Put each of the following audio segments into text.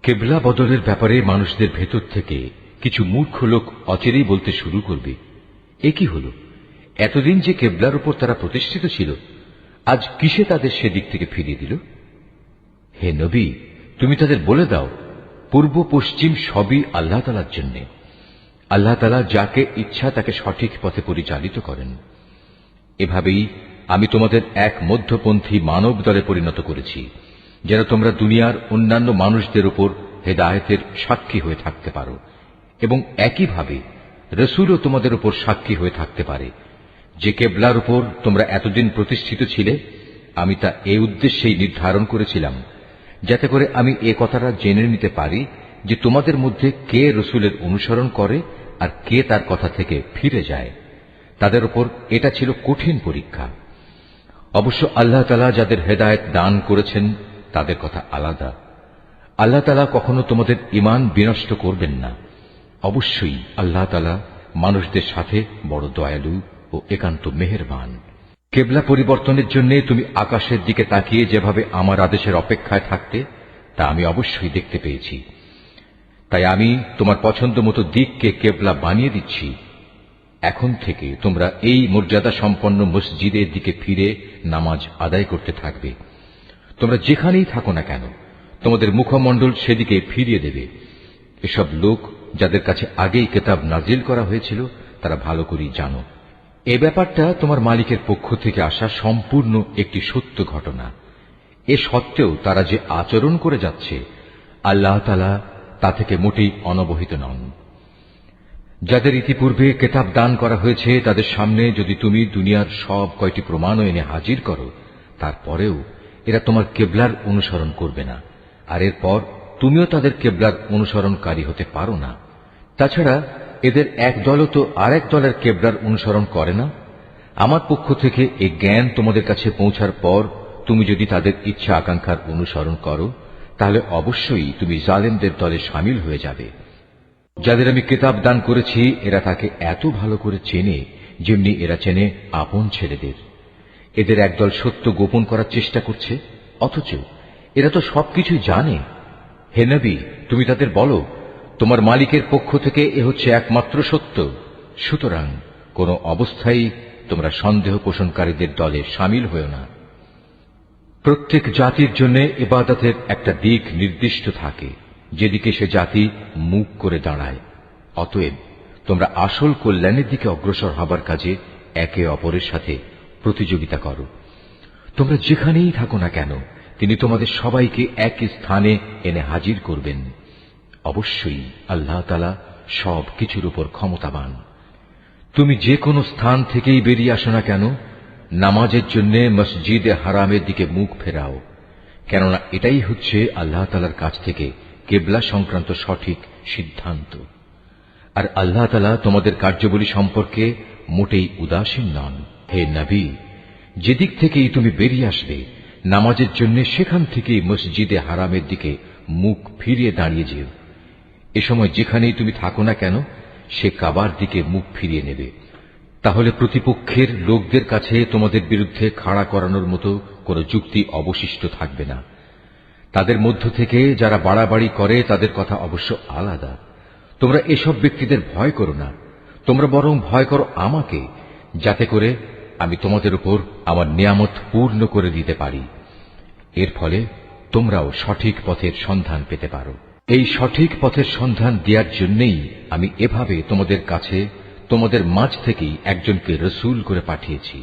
কেবলা বদলের ব্যাপারে মানুষদের ভেতর থেকে কিছু মূর্খ লোক অচিরেই বলতে শুরু করবে, এ কি হল? এতদিন যে কেবলার উপর তারা প্রতিষ্ঠিত ছিল, আজ কিসে তাদের সেদিক থেকে ফিরিয়ে দিল? হে নবী, তুমি তাদের বলে দাও, পূর্ব পশ্চিম সবই আল্লাহ তাআলার জন্য। আল্লাহ তাআলা যাকে ইচ্ছা তাকে সঠিক পথে পরিচালিত করেন। এভাবেই আমি তোমাদের এক মধ্যপন্থী মানব দলে পরিণত করেছি, যেন তোমরা দুনিয়ার অন্যান্য মানুষদের উপর হেদায়েতের সাক্ষী হয়ে থাকতে পারো, এবং একইভাবে রসুলও তোমাদের উপর সাক্ষী হয়ে থাকতে পারে। যে কেবলার উপর তোমরা এতদিন প্রতিষ্ঠিত ছিলে, আমি তা এই উদ্দেশ্যেই নির্ধারণ করেছিলাম, যাতে করে আমি এ কথাটা জেনে নিতে পারি যে তোমাদের মধ্যে কে রসুলের অনুসরণ করে আর কে তার কথা থেকে ফিরে যায়। তাদের উপর এটা ছিল কঠিন পরীক্ষা। অবশ্য আল্লাহ তাআলা যাদের হেদায়েত দান করেছেন তাদের কথা আলাদা। আল্লাহ তাআলা কখনো তোমাদের ঈমান বিনষ্ট করবেন না। অবশ্যই আল্লাহ তাআলা মানুষদের সাথে বড় দয়ালু ও একান্ত মেহেরবান। কেবলা পরিবর্তনের জন্য তুমি আকাশের দিকে তাকিয়ে যেভাবে আমার আদেশের অপেক্ষায় থাকতে, তা আমি অবশ্যই দেখতে পেয়েছি। তাই আমি তোমার পছন্দ মতো দিককে কেবলা বানিয়ে দিচ্ছি। এখন থেকে তোমরা এই মর্যাদা সম্পন্ন মসজিদের দিকে ফিরে নামাজ আদায় করতে থাকবে। তোমরা যেখানেই থাকো না কেন, তোমাদের মুখমণ্ডল সেদিকে ফিরিয়ে দেবে। এসব লোক যাদের কাছে আগেই কিতাব নাজিল করা হয়েছিল, তারা ভালো করেই জানো এ ব্যাপারটা তোমার মালিকের পক্ষ থেকে আসা সম্পূর্ণ একটি সত্য ঘটনা। এ সত্ত্বেও তারা যে আচরণ করে যাচ্ছে, আল্লাহ তাআলা তা থেকে মোটেই অনবহিত নন। যাদের ইতিপূর্বে কিতাব দান করা হয়েছে, তাদের সামনে যদি তুমি দুনিয়ার সব কয়টি প্রমাণও এনে হাজির করো, তারপরেও এরা তোমার কেবলার অনুসরণ করবে না, আর এরপর তুমিও তাদের কেবলার অনুসরণকারী হতে পারো না। তাছাড়া এদের এক দলও তো আরেক দলের কেবলার অনুসরণ করে না। আমার পক্ষ থেকে এই জ্ঞান তোমাদের কাছে পৌঁছার পর তুমি যদি তাদের ইচ্ছা আকাঙ্ক্ষার অনুসরণ করো, তাহলে অবশ্যই তুমি জালেমদের দলে শামিল হয়ে যাবে। যাদের আমি কিতাব দান করেছি, এরা তাকে এত ভালো করে চেনে যেমনি এরা চেনে আপন ছেলেদের। এদের একদল সত্য গোপন করার চেষ্টা করছে, অথচ এরা তো সবকিছুই জানে। হে নবী, তুমি তাদের বলো, তোমার মালিকের পক্ষ থেকে এ হচ্ছে একমাত্র সত্য। সুতরাং কোন অবস্থায় তোমরা সন্দেহ পোষণকারীদের দলে শামিল হও না। প্রত্যেক জাতির জন্য ইবাদতের একটা দিক নির্দিষ্ট থাকে, যেদিকে সে জাতি মুখ করে দাঁড়ায়। অতএব তোমরা আসল কল্যাণের দিকে অগ্রসর হবার কাজে একে অপরের সাথে প্রতিযোগিতা করো। তোমরা যেখানেই থাকো না কেন, তিনি তোমাদের সবাইকে এক স্থানে এনে হাজির করবেন। অবশ্যই আল্লাহ তাআলা সব কিছুর উপর ক্ষমতাবান। তুমি যে কোনো স্থান থেকেই বেরিয়ে আসো না কেন, নামাজের জন্য মসজিদে হারামের দিকে মুখ ফেরাও, কেননা এটাই হচ্ছে আল্লাহ তাআলার কাছ থেকে কেবলা সংক্রান্ত সঠিক সিদ্ধান্ত। আর আল্লাহ তাআলা তোমাদের কার্যাবলী সম্পর্কে মোটেই উদাসীন নন। হে নবী, যেদিক থেকেই তুমি বেরিয়ে আসবে নামাজের জন্য, সেখান থেকেই মসজিদে হারামের দিকে মুখ ফিরিয়ে দাঁড়িয়ে যেও। এ সময় যেখানেই তুমি থাকো না কেন, সে কাবার দিকে মুখ ফিরিয়ে নেবে। তাহলে প্রতিপক্ষের লোকদের কাছে তোমাদের বিরুদ্ধে খাড়া করানোর মতো কোনো যুক্তি অবশিষ্ট থাকবে না। তাদের মধ্য থেকে যারা বাড়াবাড়ি করে, তাদের কথা অবশ্য আলাদা। তোমরা এসব ব্যক্তিদের ভয় করো না, তোমরা বরং ভয় করো আমাকে, যাতে করে আমি তোমাদের উপর আমার নিয়ামত পূর্ণ করে দিতে পারি। এর ফলে তোমরাও সঠিক পথের সন্ধান পেতে পারো। এই সঠিক পথের সন্ধান দেওয়ার জন্যই আমি এভাবে তোমাদের কাছে, তোমাদের মাঝ থেকেই একজনকে রসুল করে পাঠিয়েছি,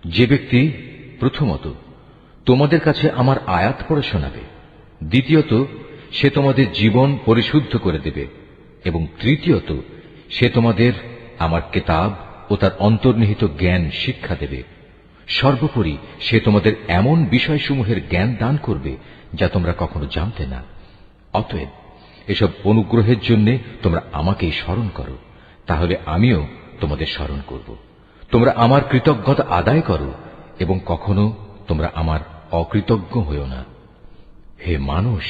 যে ব্যক্তি প্রথমত তোমাদের কাছে আমার আয়াত পড়ে শোনাবে, দ্বিতীয়ত সে তোমাদের জীবন পরিশুদ্ধ করে দেবে, এবং তৃতীয়ত সে তোমাদের আমার কিতাব ও তার অন্তর্নিহিত জ্ঞান শিক্ষা দেবে। সর্বোপরি সে তোমাদের এমন বিষয়সমূহের জ্ঞান দান করবে যা তোমরা কখনো জানতে না। অতএব এসব অনুগ্রহের জন্য তোমরা আমাকেই স্মরণ করো, তাহলে আমিও তোমাদের স্মরণ করব। তোমরা আমার কৃতজ্ঞতা আদায় করো এবং কখনো তোমরা আমার অকৃতজ্ঞ হইও না। হে মানুষ,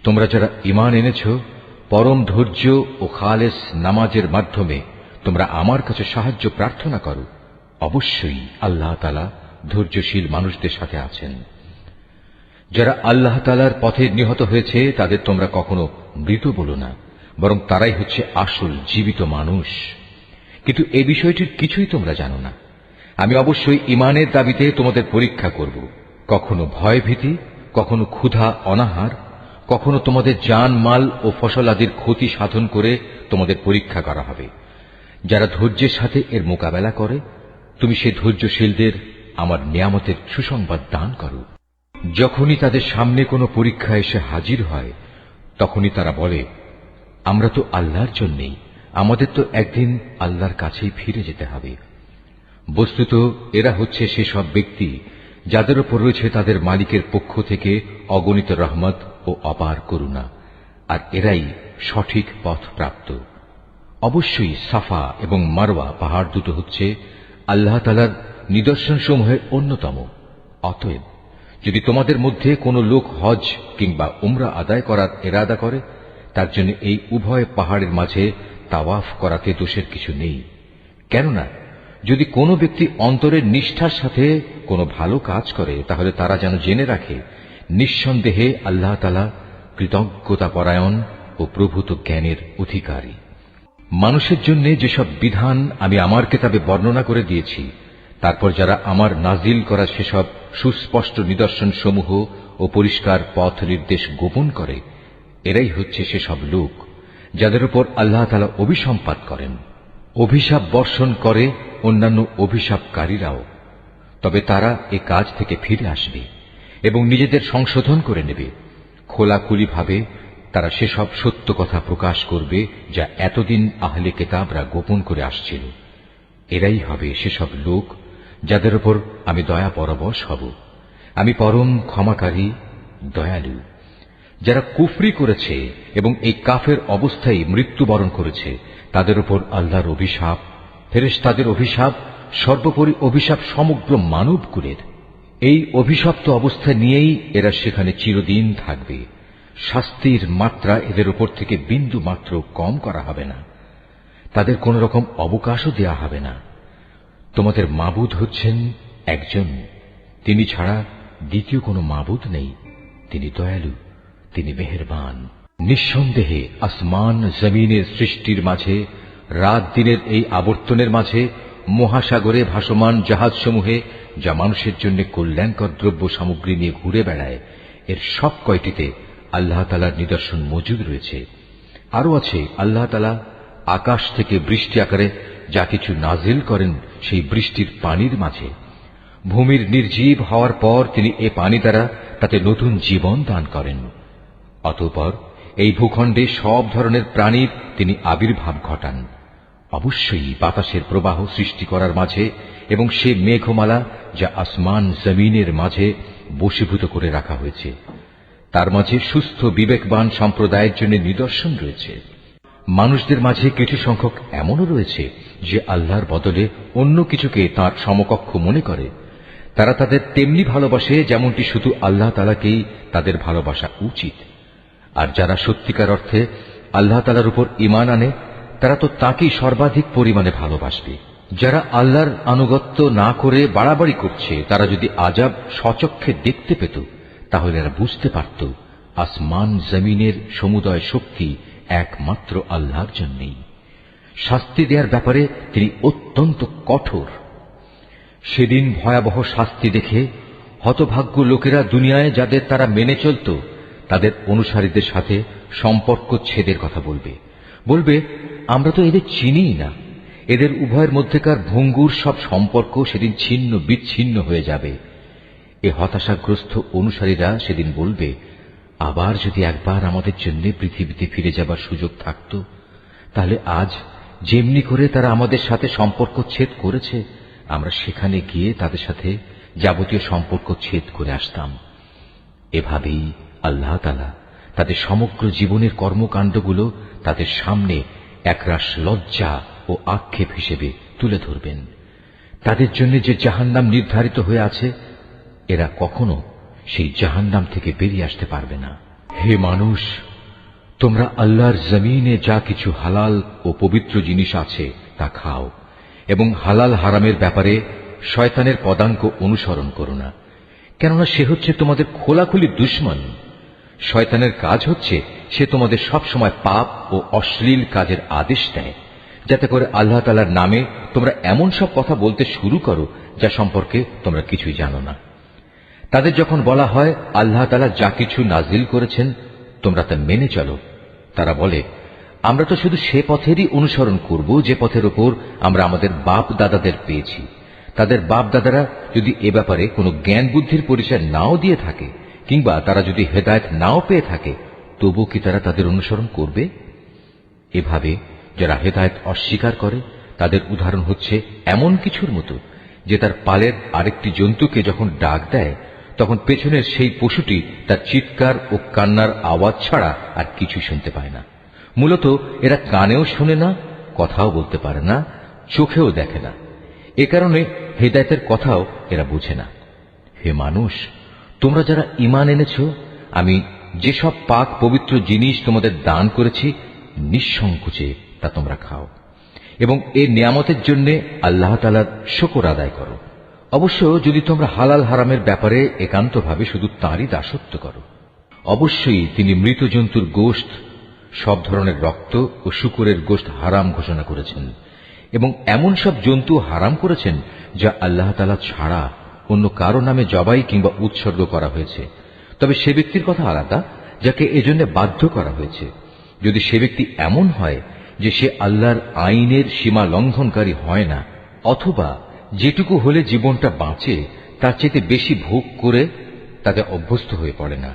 তোমরা যারা ঈমান এনেছ, পরম ধৈর্য ও খালেস নামাজের মাধ্যমে তোমরা আমার কাছে সাহায্য প্রার্থনা করো। অবশ্যই আল্লাহ তাআলা ধৈর্যশীল মানুষদের সাথে আছেন। যারা আল্লাহ তাআলার পথে নিহত হয়েছে তাদের তোমরা কখনো মৃত বলো না, বরং তারাই হচ্ছে আসল জীবিত মানুষ। কিন্তু এই বিষয়টির কিছুই তোমরা জানো না। আমি অবশ্যই ঈমানের দাবিতে তোমাদের পরীক্ষা করব, কখনো ভয় ভীতি, কখনো ক্ষুধা অনাহার, কখনো তোমাদের জান মাল ও ফসল আদির ক্ষতি সাধন করে তোমাদের পরীক্ষা করা হবে। যারা ধৈর্যের সাথে এর মোকাবেলা করে, তুমি সেই ধৈর্যশীলদের আমার নিয়ামতের সুসংবাদ দান করো। যখনই তাদের সামনে কোনো পরীক্ষা এসে হাজির হয়, তখনই তারা বলে, আমরা তো আল্লাহর জন্যেই, আমাদের তো একদিন আল্লাহর কাছেই ফিরে যেতে হবে। বস্তুত এরা হচ্ছে সেসব ব্যক্তি যাদের উপর রয়েছে তাদের মালিকের পক্ষ থেকে অগণিত রহমত ও অপার করুণা, আর এরাই সঠিক পথ প্রাপ্ত। অবশ্যই সাফা এবং মারওয়া পাহাড় দুটো হচ্ছে আল্লাহ তাআলার নিদর্শনসমূহের অন্যতম। অতএব যদি তোমাদের মধ্যে কোনো লোক হজ কিংবা উমরা আদায় করার ইরাদা করে, তার জন্য এই উভয় পাহাড়ের মাঝে তাওয়াফ করাতে দোষের কিছু নেই। কেননা যদি কোনো ব্যক্তি অন্তরের নিষ্ঠার সাথে কোনো ভালো কাজ করে, তাহলে তারা যেন জেনে রাখে, নিঃসন্দেহে আল্লাহ তাআলা কৃতজ্ঞতাপরায়ণ ও প্রভূত জ্ঞানের অধিকারী। মানুষের জন্য যেসব বিধান আমি আমার কিতাবে বর্ণনা করে দিয়েছি, তারপর যারা আমার নাজিল করা সেসব সুস্পষ্ট নিদর্শন সমূহ ও পরিষ্কার পথ নির্দেশ গোপন করে, এরাই হচ্ছে সেসব লোক যাদের উপর আল্লাহ তাআলা অভিসম্পাত করেন। অভিশাপ বর্ষণ করে অন্যান্য অভিশাপকারীরাও, তবে তারা এ কাজ থেকে ফিরে আসবে এবং নিজেদের সংশোধন করে নেবে। খোলাখুলিভাবে তারা সেসব সত্য কথা প্রকাশ করবে যা এতদিন আহলে কিতাবরা গোপন করে আসছিল। এরাই হবে সেসব লোক যাদের উপর আমি দয়া পরবশ হব। আমি পরম ক্ষমাকারী, দয়ালু। যারা কুফরি করেছে এবং এই কাফের অবস্থায় মৃত্যুবরণ করেছে, তাদের উপর আল্লাহর অভিশাপ, ফেরেশতাদের অভিশাপ, সর্বোপরি অভিশাপ সমগ্র মানবকুলের। এই অভিশপ্ত অবস্থা নিয়েই এরা সেখানে চিরদিন থাকবে। শাস্তির মাত্রা এদের উপর থেকে বিন্দু মাত্র কম করা হবে না, তাদের কোন রকম অবকাশও দেয়া হবে না। তোমাদের মাবুদ হচ্ছেন একজন, তিনি ছাড়া দ্বিতীয় কোনো মাবুদ নেই। তিনি দয়ালু, তিনি মেহেরবান। নিঃসন্দেহে আসমান জমিনের সৃষ্টির মাঝে, রাত দিনের এই আবর্তনের মাঝে, মহাসাগরে ভাসমান জাহাজসমূহে যা মানুষের জন্য কল্যাণকর দ্রব্য সামগ্রী নিয়ে ঘুরে বেড়ায়, এর সব কয়টিতে আল্লাহ তাআলার নিদর্শন মজুদ রয়েছে। আরো আছে আল্লাহ তাআলা আকাশ থেকে বৃষ্টি আকারে যা কিছু নাজিল করেন সেই বৃষ্টির পানির মাঝে। ভূমির নির্জীব হওয়ার পর তিনি এ পানি দ্বারা তাতে নতুন জীবন দান করেন। অতঃপর এই ভূখণ্ডে সব ধরনের প্রাণীর তিনি আবির্ভাব ঘটান। অবশ্যই বাতাসের প্রবাহ সৃষ্টি করার মাঝে এবং সে মেঘমালা যা আসমান জমিনের মাঝে বশীভূত করে রাখা হয়েছে, তার মাঝে সুস্থ বিবেকবান সম্প্রদায়ের জন্য নিদর্শন রয়েছে। মানুষদের মাঝে কিছু সংখ্যক এমনও রয়েছে যে আল্লাহর বদলে অন্য কিছুকে তাঁর সমকক্ষ মনে করে। তারা তাদের তেমনি ভালোবাসে যেমনটি শুধু আল্লাহ তাআলাকেই তাদের ভালোবাসা উচিত। আর যারা সত্যিকার অর্থে আল্লাহ তাআলার উপর ঈমান আনে, তারা তো তাকেই সর্বাধিক পরিমাণে ভালোবাসবে। যারা আল্লাহর আনুগত্য না করে বাড়াবাড়ি করছে, তারা যদি আযাব স্বচক্ষে দেখতে পেত, তাহলে এরা বুঝতে পারত আসমান জমিনের সমুদয় শক্তি একমাত্র আল্লাহর জন্যই। শাস্তি দেওয়ার ব্যাপারে তিনি অত্যন্ত কঠোর। সেদিন ভয়াবহ শাস্তি দেখে হতভাগ্য লোকেরা দুনিয়ায় যাদের তারা মেনে চলত, তাদের অনুসারীদের সাথে সম্পর্ক ছেদের কথা বলবে, আমরা তো এদের চিনিই না। এদের উভয়ের মধ্যেকার ভঙ্গুর সব সম্পর্ক সেদিন ছিন্ন বিচ্ছিন্ন হয়ে যাবে। এ হতাশাগ্রস্ত অনুসারীরা সেদিন বলবে, আবার যদি একবার আমাদের জন্য পৃথিবীতে ফিরে যাবার সুযোগ থাকত, তাহলে আজ যেমনি করে তারা আমাদের সাথে সম্পর্ক ছেদ করেছে, আমরা সেখানে গিয়ে তাদের সাথে যাবতীয় সম্পর্ক ছেদ করে আসতাম। এভাবেই আল্লাহ তাআলা তাদের সমগ্র জীবনের কর্মকাণ্ডগুলো তাদের সামনে একরাশ লজ্জা ও আক্ষেপ হিসেবে তুলে ধরবেন। তাদের জন্য যে জাহান্নাম নির্ধারিত হয়ে আছে, এরা কখনো সেই জাহান্নাম থেকে বেরিয়ে আসতে পারবে না। হে মানুষ, তোমরা আল্লাহর জমিনে যা কিছু হালাল ও পবিত্র জিনিস আছে তা খাও, এবং হালাল হারামের ব্যাপারে শয়তানের পদাঙ্ক অনুসরণ করো না। কেননা সে হচ্ছে তোমাদের খোলাখুলি দুশমন। শয়তানের কাজ হচ্ছে সে তোমাদের সব সময় পাপ ও অশ্লীল কাজের আদেশ দেয়, যাতে করে আল্লাহ তাআলার নামে তোমরা এমন সব কথা বলতে শুরু করো যা সম্পর্কে তোমরা কিছুই জানো না। তাদের যখন বলা হয় আল্লাহ তাআলা যা কিছু নাজিল করেছেন তোমরা তা মেনে চলো, তারা বলে আমরা তো শুধু সে পথেরই অনুসরণ করব যে পথের উপর আমরা আমাদের বাপ দাদাদের পেয়েছি। তাদের বাপ দাদারা যদি এ ব্যাপারে কোনো জ্ঞান বুদ্ধির পরিচয় নাও দিয়ে থাকে, কিংবা তারা যদি হেদায়েত নাও পেয়ে থাকে, তবু কি তারা তাদের অনুসরণ করবে? এভাবে যারা হেদায়েত অস্বীকার করে তাদের উদাহরণ হচ্ছে এমন কিছুর মতো যে তার পালের আরেকটি জন্তুকে যখন ডাক দেয় তখন পেছনের সেই পশুটি তার চিৎকার ও কান্নার আওয়াজ ছাড়া আর কিছু শুনতে পায় না। মূলত এরা কানেও শোনে না, কথাও বলতে পারে না, চোখেও দেখে না। এ কারণে হেদায়েতের কথাও এরা বুঝে না। হে মানুষ, তোমরা যারা ঈমান এনেছ, আমি যেসব পাক পবিত্র জিনিস তোমাদের দান করেছি নিঃসংকোচে তা তোমরা খাও এবং এই নিয়ামতের জন্য আল্লাহ তাআলার শুকর আদায় করো। অবশ্য যদি তোমরা হালাল হারামের ব্যাপারে একান্তভাবে শুধু তাঁরই দাসত্ব করো। অবশ্যই তিনি মৃত জন্তুর গোশত, সব ধরনের রক্ত ও শূকরের গোশত হারাম ঘোষণা করেছেন এবং এমন সব জন্তু হারাম করেছেন যা আল্লাহ তাআলা ছাড়া অন্য কারো নামে জবাই কিংবা উৎসর্গ করা হয়েছে। তবে সে ব্যক্তির কথা আলাদা যাকে এজন্য বাধ্য করা হয়েছে। যদি সে ব্যক্তি এমন হয় যে সে আল্লাহর আইনের সীমা লঙ্ঘনকারী হয় না, অথবা যেটুকু হলে জীবনটা বাঁচে তার চেয়ে বেশি ভোগ করে তাতে অভ্যস্ত হয়ে পড়ে না,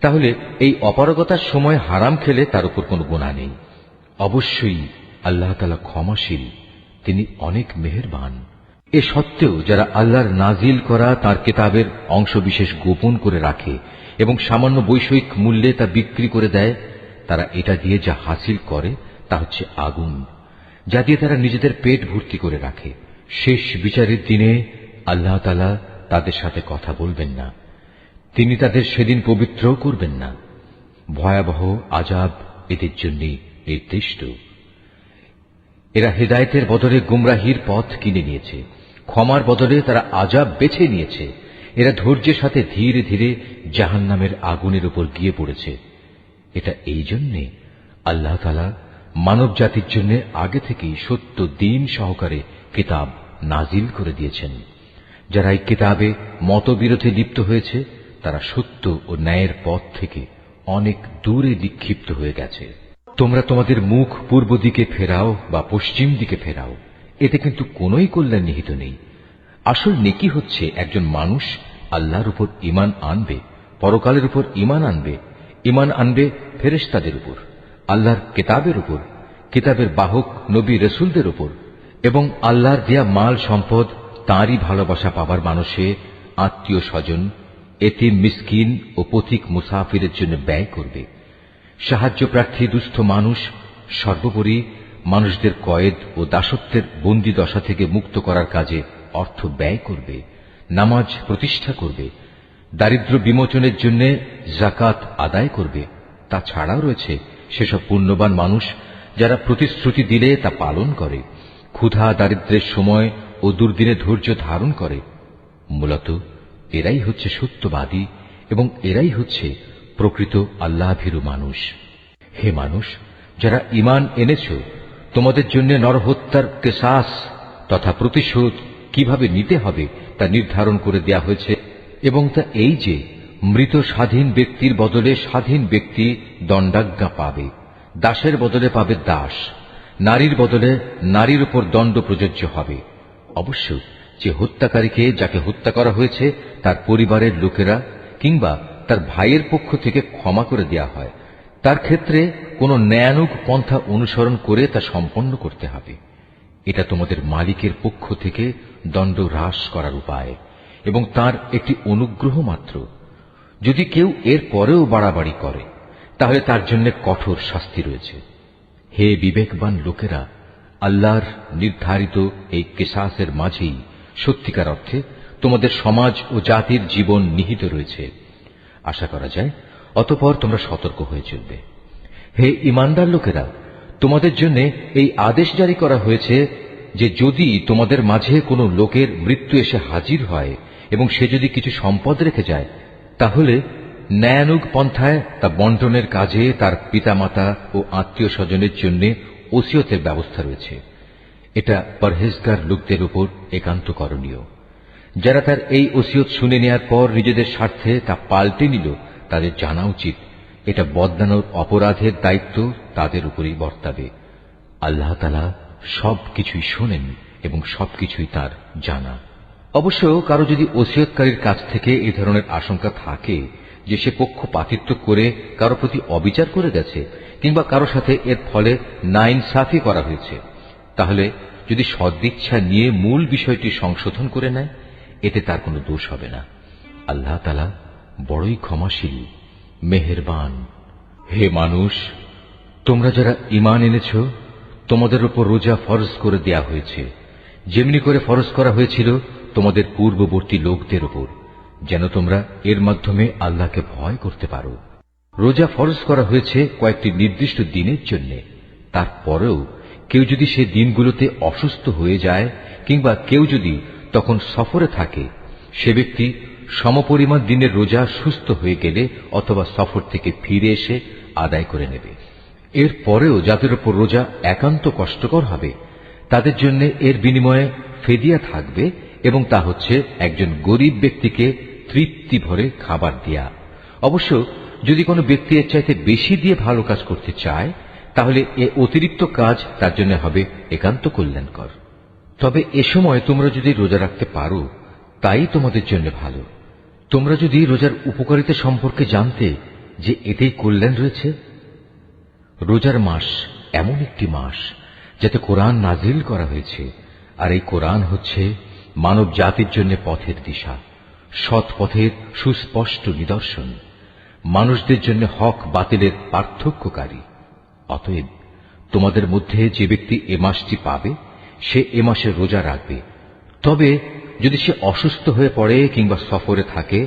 তাহলে এই অপারগতার সময় হারাম খেলে তার উপর কোনো গুনাহ নেই। অবশ্যই আল্লাহ তাআলা ক্ষমাশীল, তিনি অনেক মেহেরবান। এ সত্ত্বেও যারা আল্লাহর নাজিল করা তার কিতাবের অংশবিশেষ গোপন করে রাখে এবং সামান্য বৈষয়িক মূল্যে তা বিক্রি করে দেয়, তারা এটা দিয়ে যা হাসিল করে তা হচ্ছে আগুন, যা দিয়ে তারা নিজেদের পেট ভর্তি করে রাখে। শেষ বিচারের দিনে আল্লাহ তাআলা তাদের সাথে কথা বলবেন না, তিনি তাদের সেদিন পবিত্রও করবেন না। ভয়াবহ আযাব এদের জন্য নির্দিষ্ট। এরা হেদায়েতের বদলে গুমরাহির পথ কিনে নিয়েছে, ক্ষমার বদলে তারা আযাব বেছে নিয়েছে। এরা ধৈর্যের সাথে ধীরে ধীরে জাহান্নামের আগুনের উপর গিয়ে পড়েছে। এটা এই জন্যে আল্লাহ তাআলা মানব জাতির জন্য আগে থেকেই সত্য দ্বীন সহকারে কিতাব নাজিল করে দিয়েছেন। যারা এই কিতাবে মতবিরোধে লিপ্ত হয়েছে তারা সত্য ও ন্যায়ের পথ থেকে অনেক দূরে নিক্ষিপ্ত হয়ে গেছে। তোমরা তোমাদের মুখ পূর্ব দিকে ফেরাও বা পশ্চিম দিকে ফেরাও, এতে কিন্তু কোনোই কল্যাণ নিহিত নেই। আসল নেকি হচ্ছে একজন মানুষ আল্লাহর উপর ঈমান আনবে, পরকালের উপর ঈমান আনবে, ঈমান আনবে ফেরেশতাদের উপর, আল্লাহর কিতাবের উপর, কিতাবের বাহক নবী রাসূলদের উপর, এবং আল্লাহর দেয়া মাল সম্পদ তাঁরই ভালোবাসা পাবার মানুষে আত্মীয় স্বজন, এতিম মিসকিন ও পথিক মুসাফিরের জন্য ব্যয় করবে। সাহায্য প্রার্থী দুস্থ মানুষ, সর্বোপরি মানুষদের কয়েদ ও দাসত্বের বন্দী দশা থেকে মুক্ত করার কাজে অর্থ ব্যয় করবে, নামাজ প্রতিষ্ঠা করবে, দারিদ্র্য বিমোচনের জন্য যাকাত আদায় করবে। তাছাড়াও রয়েছে সেসব পুণ্যবান মানুষ যারা প্রতিশ্রুতি দিলে তা পালন করে, ক্ষুধা দারিদ্র্যের সময় ও দুর্দিনে ধৈর্য ধারণ করে। মূলত এরাই হচ্ছে সত্যবাদী এবং এরাই হচ্ছে প্রকৃত আল্লাহভীরু মানুষ। হে মানুষ, যারা ঈমান এনেছ, তোমাদের জন্য নরহত্যার কিসাস তথা প্রতিশোধ কিভাবে নিতে হবে তা নির্ধারণ করে দেয়া হয়েছে, এবং তা এই যে মৃত স্বাধীন ব্যক্তির বদলে স্বাধীন ব্যক্তি দণ্ডাজ্ঞা পাবে, দাসের বদলে পাবে দাস, নারীর বদলে নারীর উপর দণ্ড প্রযোজ্য হবে। অবশ্য যে হত্যাকারীকে যাকে হত্যা করা হয়েছে তার পরিবারের লোকেরা কিংবা তার ভাইয়ের পক্ষ থেকে ক্ষমা করে দেয়া হয়, তার ক্ষেত্রে কোন ন্যায়ানুগ পন্থা অনুসরণ করে তা সম্পন্ন করতে হবে। এটা তোমাদের মালিকের পক্ষ থেকে দণ্ড হ্রাস করার উপায় এবং তার একটি অনুগ্রহ মাত্র। যদি কেউ এর পরেও বাড়াবাড়ি করে তাহলে তার জন্য কঠোর শাস্তি রয়েছে। হে বিবেকবান লোকেরা, আল্লাহর নির্ধারিত এই কিসাসের মাঝেই সত্যিকার অর্থে তোমাদের সমাজ ও জাতির জীবন নিহিত রয়েছে। আশা করা যায় অতঃপর তোমরা সতর্ক হয়ে চলবে। হে ঈমানদার লোকেরা, তোমাদের জন্য এই আদেশ জারি করা হয়েছে যে যদি তোমাদের মাঝে কোনো লোকের মৃত্যু এসে হাজির হয় এবং সে যদি কিছু সম্পদ রেখে যায়, তাহলে ন্যায়ানুগ পন্থায় তা বন্টনের কাজে তার পিতামাতা ও আত্মীয় স্বজনের জন্য ওসিয়তের ব্যবস্থা রয়েছে। এটা পরহেজগার লোকদের উপর একান্ত করণীয়। যারা তার এই ওসিয়ত শুনে নেয়ার পর নিজেদের স্বার্থে তা পাল্টে নিল, তাদের জানা উচিত এটা বদলানোর অপরাধের দায়িত্ব তাদের উপরেই বর্তাবে। আল্লাহ তাআলা সবকিছুই শোনেন এবং সবকিছুই তার জানা। অবশ্য কারো যদি ওসিয়তকারীর কাছ থেকে এই ধরনের আশঙ্কা থাকে যে সে পক্ষপাতিত্ব করে কারো প্রতি অবিচার করে গেছে কিংবা কারো সাথে এর ফলে নাইনসাফি করা হয়েছে, তাহলে যদি সদিচ্ছা নিয়ে মূল বিষয়টি সংশোধন করে নেয়, এতে তার কোনো দোষ হবে না। আল্লাহ তাআলা বড়ই ক্ষমাশীল, মেহেরবান। হে মানুষ, তোমরা যারা ঈমান এনেছ, তোমাদের উপর রোজা ফরজ করে দেয়া হয়েছে, যেমনি করে ফরজ করা হয়েছিল তোমাদের পূর্ববর্তী লোকদের উপর, যেন তোমরা এর মাধ্যমে আল্লাহকে ভয় করতে পারো। রোজা ফরজ করা হয়েছে কয়েকটি নির্দিষ্ট দিনের জন্য। তারপরেও কেউ যদি সে দিনগুলোতে অসুস্থ হয়ে যায় কিংবা কেউ যদি তখন সফরে থাকে, সে ব্যক্তি সমপরিমাণ দিনের রোজা সুস্থ হয়ে গেলে অথবা সফর থেকে ফিরে এসে আদায় করে নেবে। এর পরেও যাদের উপর রোজা একান্ত কষ্টকর হবে, তাদের জন্য এর বিনিময়ে ফেদিয়া থাকবে, এবং তা হচ্ছে একজন গরিব ব্যক্তিকে তৃপ্তি ভরে খাবার দেয়া। অবশ্য যদি কোনো ব্যক্তি এর চাইতে বেশি দিয়ে ভালো কাজ করতে চায়, তাহলে এ অতিরিক্ত কাজ তার জন্য হবে একান্ত কল্যাণকর। তবে এ সময় তোমরা যদি রোজা রাখতে পারো, তাই তোমাদের জন্য ভালো। তোমরা যদি রোজার উপকারিতা সম্পর্কে জানতে যে এতেই কল্যাণ রয়েছে। রোজার মাস এমন একটি মাস যাতে কোরআন নাজিল করা হয়েছে, আর এই কোরআন হচ্ছে মানব জাতির জন্য পথের দিশা, সৎ পথের সুস্পষ্ট নিদর্শন, মানুষদের জন্য হক বাতিলের পার্থক্যকারী। অতএব তোমাদের মধ্যে যে ব্যক্তি এ মাসটি পাবে, সে এ মাসে রোজা রাখবে। তবে যদি সে অসুস্থ হয়ে পড়ে কিংবা সফরে থাকে,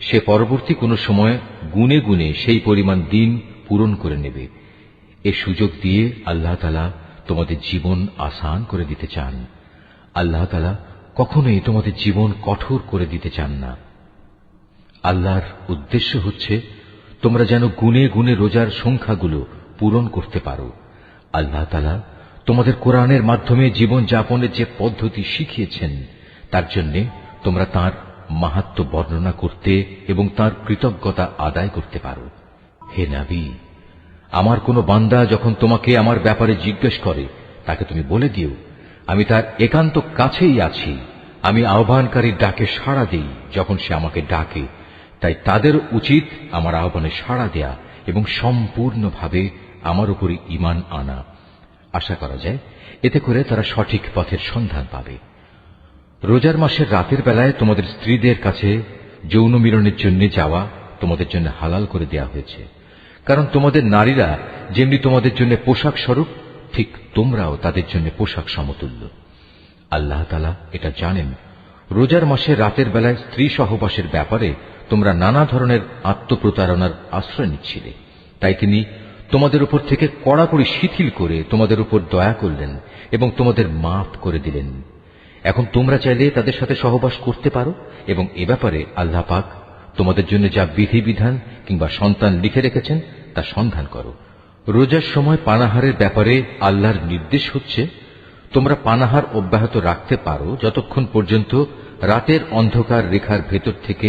সে পরবর্তী কোনো সময় গুনে গুনে সেই পরিমাণ দিন পূরণ করে নেবে। এ সুযোগ দিয়ে আল্লাহ তাআলা তোমাদের জীবন আসান করে দিতে চান। আল্লাহ তাআলা কখনোই তোমাদের জীবন কঠোর করে দিতে চান না। আল্লাহর উদ্দেশ্য হচ্ছে তোমরা যেন গুনে গুনে রোজার সংখ্যাগুলো পূরণ করতে পারো। আল্লাহ তাআলা তোমাদের কোরআনের মাধ্যমে জীবন যাপনের যে পদ্ধতি শিখিয়েছেন, তার জন্য তোমরা তাঁর মাহাত্ম্য বর্ণনা করতে এবং তাঁর কৃতজ্ঞতা আদায় করতে পারো। হে নবী, আমার কোন বান্দা যখন তোমাকে আমার ব্যাপারে জিজ্ঞেস করে, তাকে তুমি বলে দিও, আমি তার একান্ত কাছেই আছি। আমি আহ্বানকারীর ডাকে সাড়া দেই যখন সে আমাকে ডাকে। তাই তাদের উচিত আমার আহ্বানে সাড়া দেয়া এবং সম্পূর্ণভাবে আমার উপরই ঈমান আনা। আশা করা যায় এতে করে তারা সঠিক পথের সন্ধান পাবে। রোজার মাসের রাতের বেলায় তোমাদের স্ত্রীদের কাছে যৌন মিলনের জন্য যাওয়া তোমাদের জন্য হালাল করে দেয়া হয়েছে, কারণ তোমাদের নারীরা যেমনি তোমাদের জন্য পোশাক স্বরূপ, ঠিক তোমরাও তাদের জন্য পোশাক সমতুল্য। আল্লাহ তাআলা এটা জানেন। রোজার মাসে রাতের বেলায় স্ত্রী সহবাসের ব্যাপারে তোমরা নানা ধরনের আত্মপ্রতারণার আশ্রয় নিচ্ছিলে, তাই তিনি তোমাদের উপর থেকে কড়াকড়ি শিথিল করে তোমাদের উপর দয়া করলেন এবং তোমাদের মাফ করে দিলেন। এখন তোমরা চাইলে তাদের সাথে সহবাস করতে পারো, এবং এ ব্যাপারে আল্লাহ পাক তোমাদের জন্য যা বিধিবিধান কিংবা সন্তান লিখে রেখেছেন তা সন্ধান করো। রোজার সময় পানাহারের ব্যাপারে আল্লাহর নির্দেশ হচ্ছে, তোমরা পানাহার অব্যাহত রাখতে পারো যতক্ষণ পর্যন্ত রাতের অন্ধকার রেখার ভেতর থেকে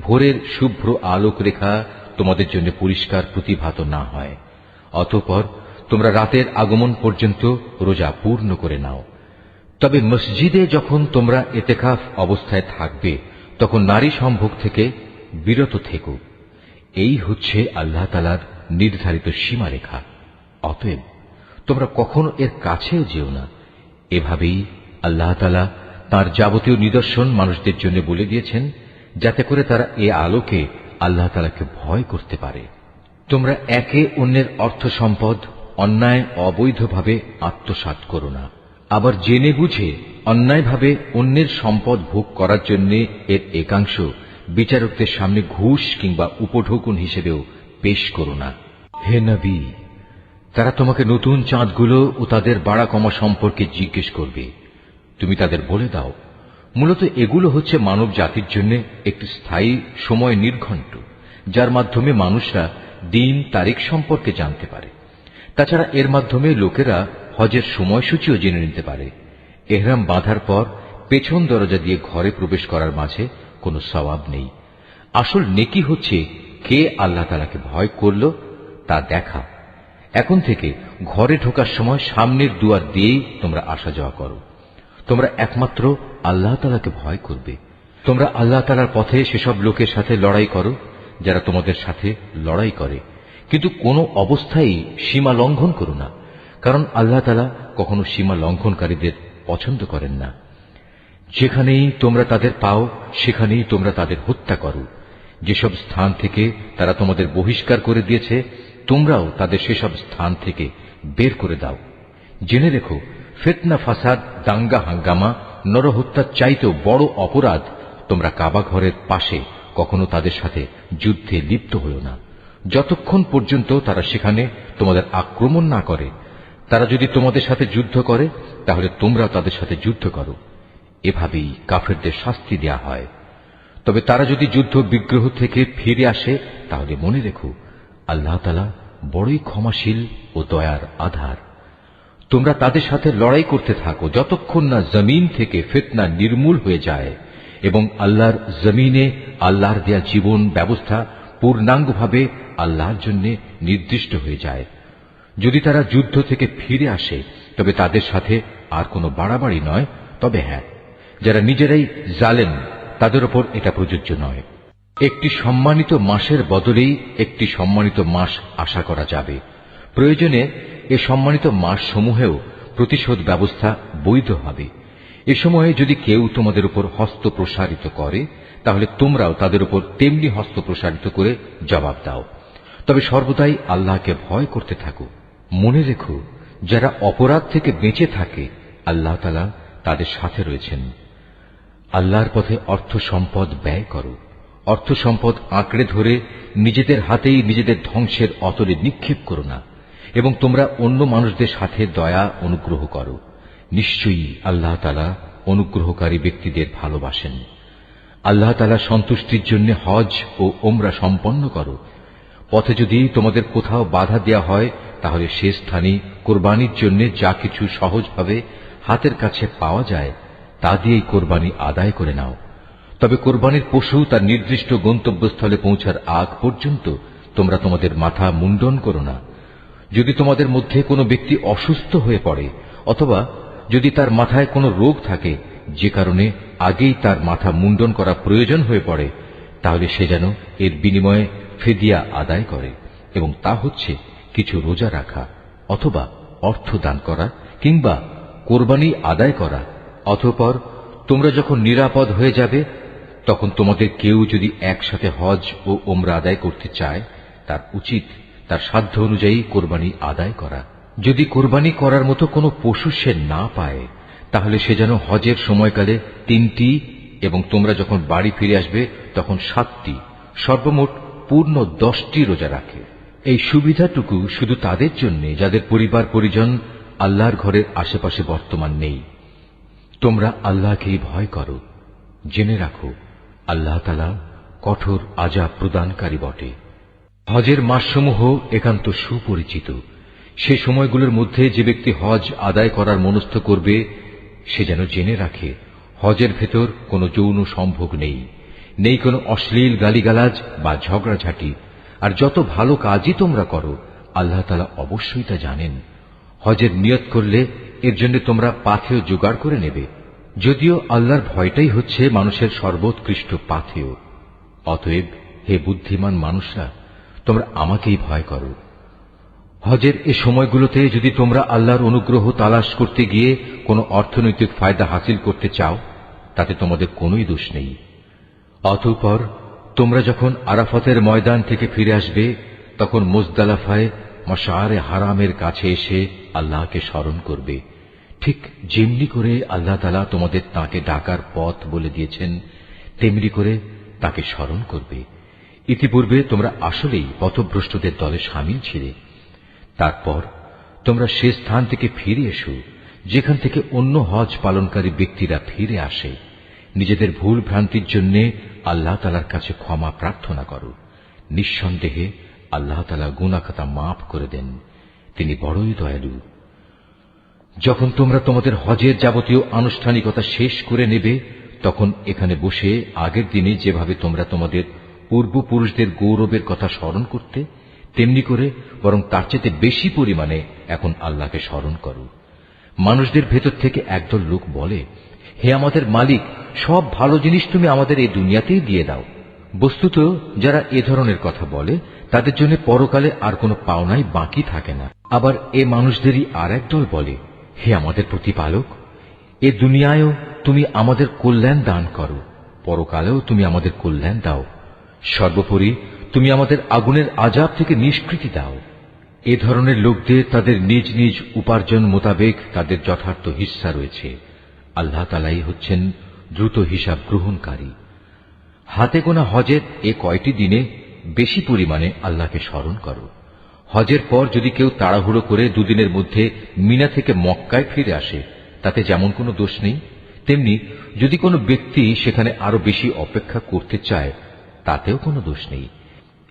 ভোরের শুভ্র আলোক রেখা তোমাদের জন্য পরিষ্কার প্রতিভাত না হয়। অতঃপর তোমরা রাতের আগমন পর্যন্ত রোজা পূর্ণ করে নাও। তবে মসজিদে যখন তোমরা ইতিকাফ অবস্থায় থাকবে, তখন নারী সম্ভোগ থেকে বিরত থেকো। এই হচ্ছে আল্লাহ তাআলার নির্ধারিত সীমারেখা। অতএব তোমরা কখনো এর কাছেও যেও না। এভাবেই আল্লাহ তাআলা তাঁর যাবতীয় নিদর্শন মানুষদের জন্য বলে দিয়েছেন, যাতে করে তারা এ আলোকে আল্লাহ তাআলাকে ভয় করতে পারে। তোমরা একে অন্যের অর্থ সম্পদ অন্যায় অবৈধভাবে আত্মসাৎ করো না। আবার জেনে বুঝে অন্যায়ভাবে অন্যের সম্পদ ভোগ করার জন্য এর একাংশ বিচারকদের সামনে ঘুষ কিংবা উপঢৌকন হিসেবেও পেশ করো না। হে নবী, তারা তোমাকে নতুন চাঁদগুলো ও তাদের বাড়া কমা সম্পর্কে জিজ্ঞেস করবে। তুমি তাদের বলে দাও, মূলত এগুলো হচ্ছে মানব জাতির জন্য একটি স্থায়ী সময় নির্ঘণ্ট, যার মাধ্যমে মানুষরা দিন তারিখ সম্পর্কে জানতে পারে। তাছাড়া এর মাধ্যমে লোকেরা হজের সময়সূচিও জেনে নিতে পারে। এহরাম বাঁধার পর পেছন দরজা দিয়ে ঘরে প্রবেশ করার মাঝে কোনো সওয়াব নেই। আসল নেকি হচ্ছে কে আল্লাহ তাআলাকে ভয় করল তা দেখা। এখন থেকে ঘরে ঢোকার সময় সামনের দুয়ার দিয়েই তোমরা আসা যাওয়া করো। তোমরা একমাত্র আল্লাহ তাআলাকে ভয় করবে। তোমরা আল্লাহ তাআলার পথে সেসব লোকের সাথে লড়াই করো যারা তোমাদের সাথে লড়াই করে, কিন্তু কোনো অবস্থায় সীমা লঙ্ঘন করো না, কারণ আল্লাহ তাআলা কখনো সীমা লঙ্ঘনকারীদের পছন্দ করেন না। যেখানেই তোমরা তাদের পাও সেখানেই তোমরা তাদের হত্যা করো। যেসব স্থান থেকে তারা তোমাদের বহিষ্কার করে দিয়েছে, তোমরাও তাদের সেসব স্থান থেকে বের করে দাও। জেনে রেখো, ফিতনা, ফাসাদ, দাঙ্গা হাঙ্গামা, নরহত্যার চাইতেও বড় অপরাধ। তোমরা কাবা ঘরের পাশে কখনো তাদের সাথে যুদ্ধে লিপ্ত হও না, যতক্ষণ পর্যন্ত তারা সেখানে তোমাদের আক্রমণ না করে। তারা যদি তোমাদের সাথে যুদ্ধ করে, তাহলে তোমরাও তাদের সাথে যুদ্ধ করো। এভাবেই কাফেরদের শাস্তি দেয়া হয়। তবে তারা যদি যুদ্ধ বিগ্রহ থেকে ফিরে আসে, তাহলে মনে রেখো, আল্লাহ তাআলা বড়ই ক্ষমাশীল ও দয়ার আধার। তোমরা তাদের সাথে লড়াই করতে থাকো যতক্ষণ না জমিন থেকে ফিতনা নির্মূল হয়ে যায় এবং আল্লাহর জমিনে আল্লাহর দেয়া জীবন ব্যবস্থা পূর্ণাঙ্গভাবে আল্লাহর জন্য নির্দিষ্ট হয়ে যায়। যদি তারা যুদ্ধ থেকে ফিরে আসে, তবে তাদের সাথে আর কোনো বাড়াবাড়ি নয়। তবে হ্যাঁ, যারা নিজেরাই জালেম তাদের উপর এটা প্রযোজ্য নয়। একটি সম্মানিত মাসের বদলেই একটি সম্মানিত মাস আশা করা যাবে। প্রয়োজনে এ সম্মানিত মাস সমূহেও প্রতিশোধ ব্যবস্থা বৈধ হবে। এ সময়ে যদি কেউ তোমাদের উপর হস্ত প্রসারিত করে, তাহলে তোমরাও তাদের উপর তেমনি হস্ত প্রসারিত করে জবাব দাও। তবে সর্বদাই আল্লাহকে ভয় করতে থাকো। মনে রেখো, যারা অপরাধ থেকে বেঁচে থাকে, আল্লাহ তাআলা তাদের সাথে রয়েছেন। আল্লাহর পথে অর্থ সম্পদ ব্যয় করো। অর্থ সম্পদ আঁকড়ে ধরে নিজেদের হাতেই নিজেদের ধ্বংসের অতলে নিক্ষেপ করো না, এবং তোমরা অন্য মানুষদের সাথে দয়া অনুগ্রহ করো। নিশ্চয়ই আল্লাহ তাআলা অনুগ্রহকারী ব্যক্তিদের ভালোবাসেন। আল্লাহ তাআলা সন্তুষ্টির জন্য হজ ও ওমরা সম্পন্ন করো। পথে যদি তোমাদের কোথাও বাধা দেয়া হয়, তাহলে সে স্থানে কোরবানির জন্য যা কিছু সহজভাবে হাতের কাছে পাওয়া যায় তা দিয়েই কোরবানি আদায় করে নাও। তবে কোরবানির পশু তার নির্দিষ্ট গন্তব্যস্থলে পৌঁছার আগ পর্যন্ত তোমরা তোমাদের মাথা মুন্ডন করো না। যদি তোমাদের মধ্যে কোনো ব্যক্তি অসুস্থ হয়ে পড়ে, অথবা যদি তার মাথায় কোনো রোগ থাকে যে কারণে আগেই তার মাথা মুন্ডন করা প্রয়োজন হয়ে পড়ে, তাহলে সে যেন এর বিনিময়ে ফিদিয়া আদায় করে, এবং তা হচ্ছে কিছু রোজা রাখা, অথবা অর্থ দান করা, কিংবা কোরবানি আদায় করা। অতঃপর তোমরা যখন নিরাপদ হয়ে যাবে, তখন তোমাদের কেউ যদি একসাথে হজ ও ওমরা আদায় করতে চায়, তার উচিত তার সাধ্য অনুযায়ী কোরবানি আদায় করা। যদি কোরবানি করার মতো কোনো পশু সে না পায়, তাহলে সে যেন হজের সময়কালে 3টি এবং তোমরা যখন বাড়ি ফিরে আসবে তখন 7টি, সর্বমোট পূর্ণ 10টি রোজা রাখে। এই সুবিধাটুকু শুধু তাদের জন্য যাদের পরিবার পরিজন আল্লাহর ঘরের আশেপাশে বর্তমান নেই। তোমরা আল্লাহকেই ভয় করো। জেনে রাখো, আল্লাহ তাআলা কঠোর আযাব প্রদানকারী বটে। হজের মাসসমূহ একান্ত সুপরিচিত। সে সময়গুলোর মধ্যে যে ব্যক্তি হজ আদায় করার মনস্থ করবে, সে যেন জেনে রাখে, হজের ভেতর কোনো যৌন সম্ভোগ নেই, নেই কোনো অশ্লীল গালিগালাজ বা ঝগড়াঝাটি। আর যত ভালো কাজই তোমরা করো, আল্লাহ তাআলা অবশ্যই তা জানেন। হজের নিয়ত করলে এর জন্য তোমরা পাথেয় জোগাড় করে নেবে, যদিও আল্লাহর ভয়টাই হচ্ছে মানুষের সর্বোৎকৃষ্ট পাথেয়। অতএব হে বুদ্ধিমান মানুষরা, তোমরা আমাকেই ভয় করো। হজের এ সময়গুলোতে যদি তোমরা আল্লাহর অনুগ্রহ তালাশ করতে গিয়ে কোনো অর্থনৈতিক ফায়দা হাসিল করতে চাও, তাতে তোমাদের কোনোই দোষ নেই। অতঃপর তোমরা যখন আরাফাতের ময়দান থেকে ফিরে আসবে, তখন মুজদালিফায় মাশআরে হারামের কাছে এসে আল্লাহকে স্মরণ করবে, ঠিক যেমনি করে আল্লাহ তাআলা তোমাদের তাঁকে ডাকার পথ বলে দিয়েছেন, তেমনি করে তাঁকে স্মরণ করবে। ইতিপূর্বে তোমরা আসলেই পথভ্রষ্টদের দলে শামিল ছিলে। তারপর তোমরা সে স্থান থেকে ফিরে এসো যেখান থেকে অন্য হজ পালনকারী ব্যক্তিরা ফিরে আসে, নিজেদের ভুল ভ্রান্তির জন্য আল্লাহ তাআলার কাছে ক্ষমা প্রার্থনা করো। নিঃসন্দেহে আল্লাহ তাআলা গুনাহ খাতা মাফ করে দেন, তিনি বড়ই দয়ালু। যখন তোমরা তোমাদের হজের যাবতীয় আনুষ্ঠানিকতা শেষ করে নেবে, তখন এখানে বসে আগের দিনে যেভাবে তোমরা তোমাদের পূর্বপুরুষদের গৌরবের কথা স্মরণ করতে, তেমনি করে বরং তার চেয়ে বেশি পরিমাণে এখন আল্লাহকে স্মরণ করো। মানুষদের ভেতর থেকে একদল লোক বলে, হে আমাদের মালিক, সব ভালো জিনিস তুমি আমাদের এই দুনিয়াতেই দিয়ে দাও। বস্তুত যারা এ ধরনের কথা বলে তাদের জন্য পরকালে আর কোনো পাওনাই বাকি থাকে না। আবার এ মানুষদেরই আর এক দল বলে, হে আমাদের প্রতিপালক, এ দুনিয়ায়ও তুমি আমাদের কল্যাণ দান করো, পরকালেও তুমি আমাদের কল্যাণ দাও, সর্বোপরি তুমি আমাদের আগুনের আযাব থেকে নিষ্কৃতি দাও। এ ধরনের লোকদের তাদের নিজ নিজ উপার্জন মোতাবেক তাদের যথার্থ হিস্সা রয়েছে। আল্লাহ তাআলাই হচ্ছেন দ্রুত হিসাব গ্রহণকারী। হাতে গোনা হজের এ কয়টি দিনে বেশি পরিমাণে আল্লাহকে স্মরণ করো। হজের পর যদি কেউ তাড়াহুড়ো করে দুদিনের মধ্যে মিনা থেকে মক্কায় ফিরে আসে, তাতে যেমন কোনো দোষ নেই, তেমনি যদি কোনো ব্যক্তি সেখানে আরো বেশি অপেক্ষা করতে চায়, তাতেও কোনো দোষ নেই।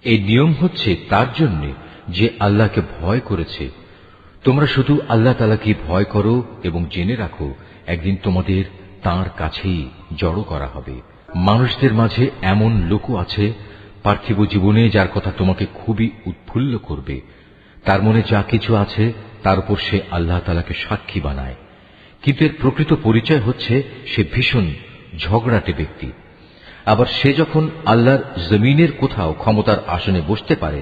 এই নিয়ম হচ্ছে তার জন্য যে আল্লাহকে ভয় করেছে। তোমরা শুধু আল্লাহ তাআলাকে ভয় করো এবং জেনে রাখো একদিন তোমাদের তাঁর কাছেই জড়ো করা হবে। মানুষদের মাঝে এমন লোকও আছে পার্থিব জীবনে যার কথা তোমাকে খুবই উৎফুল্ল করবে। তার মনে যা কিছু আছে তার উপর সে আল্লাহ তাআলাকে সাক্ষী বানায়, কিন্তু এর প্রকৃত পরিচয় হচ্ছে সে ভীষণ ঝগড়াটে ব্যক্তি। আবার সে যখন আল্লাহর জমিনের কোথাও ক্ষমতার আসনে বসতে পারে,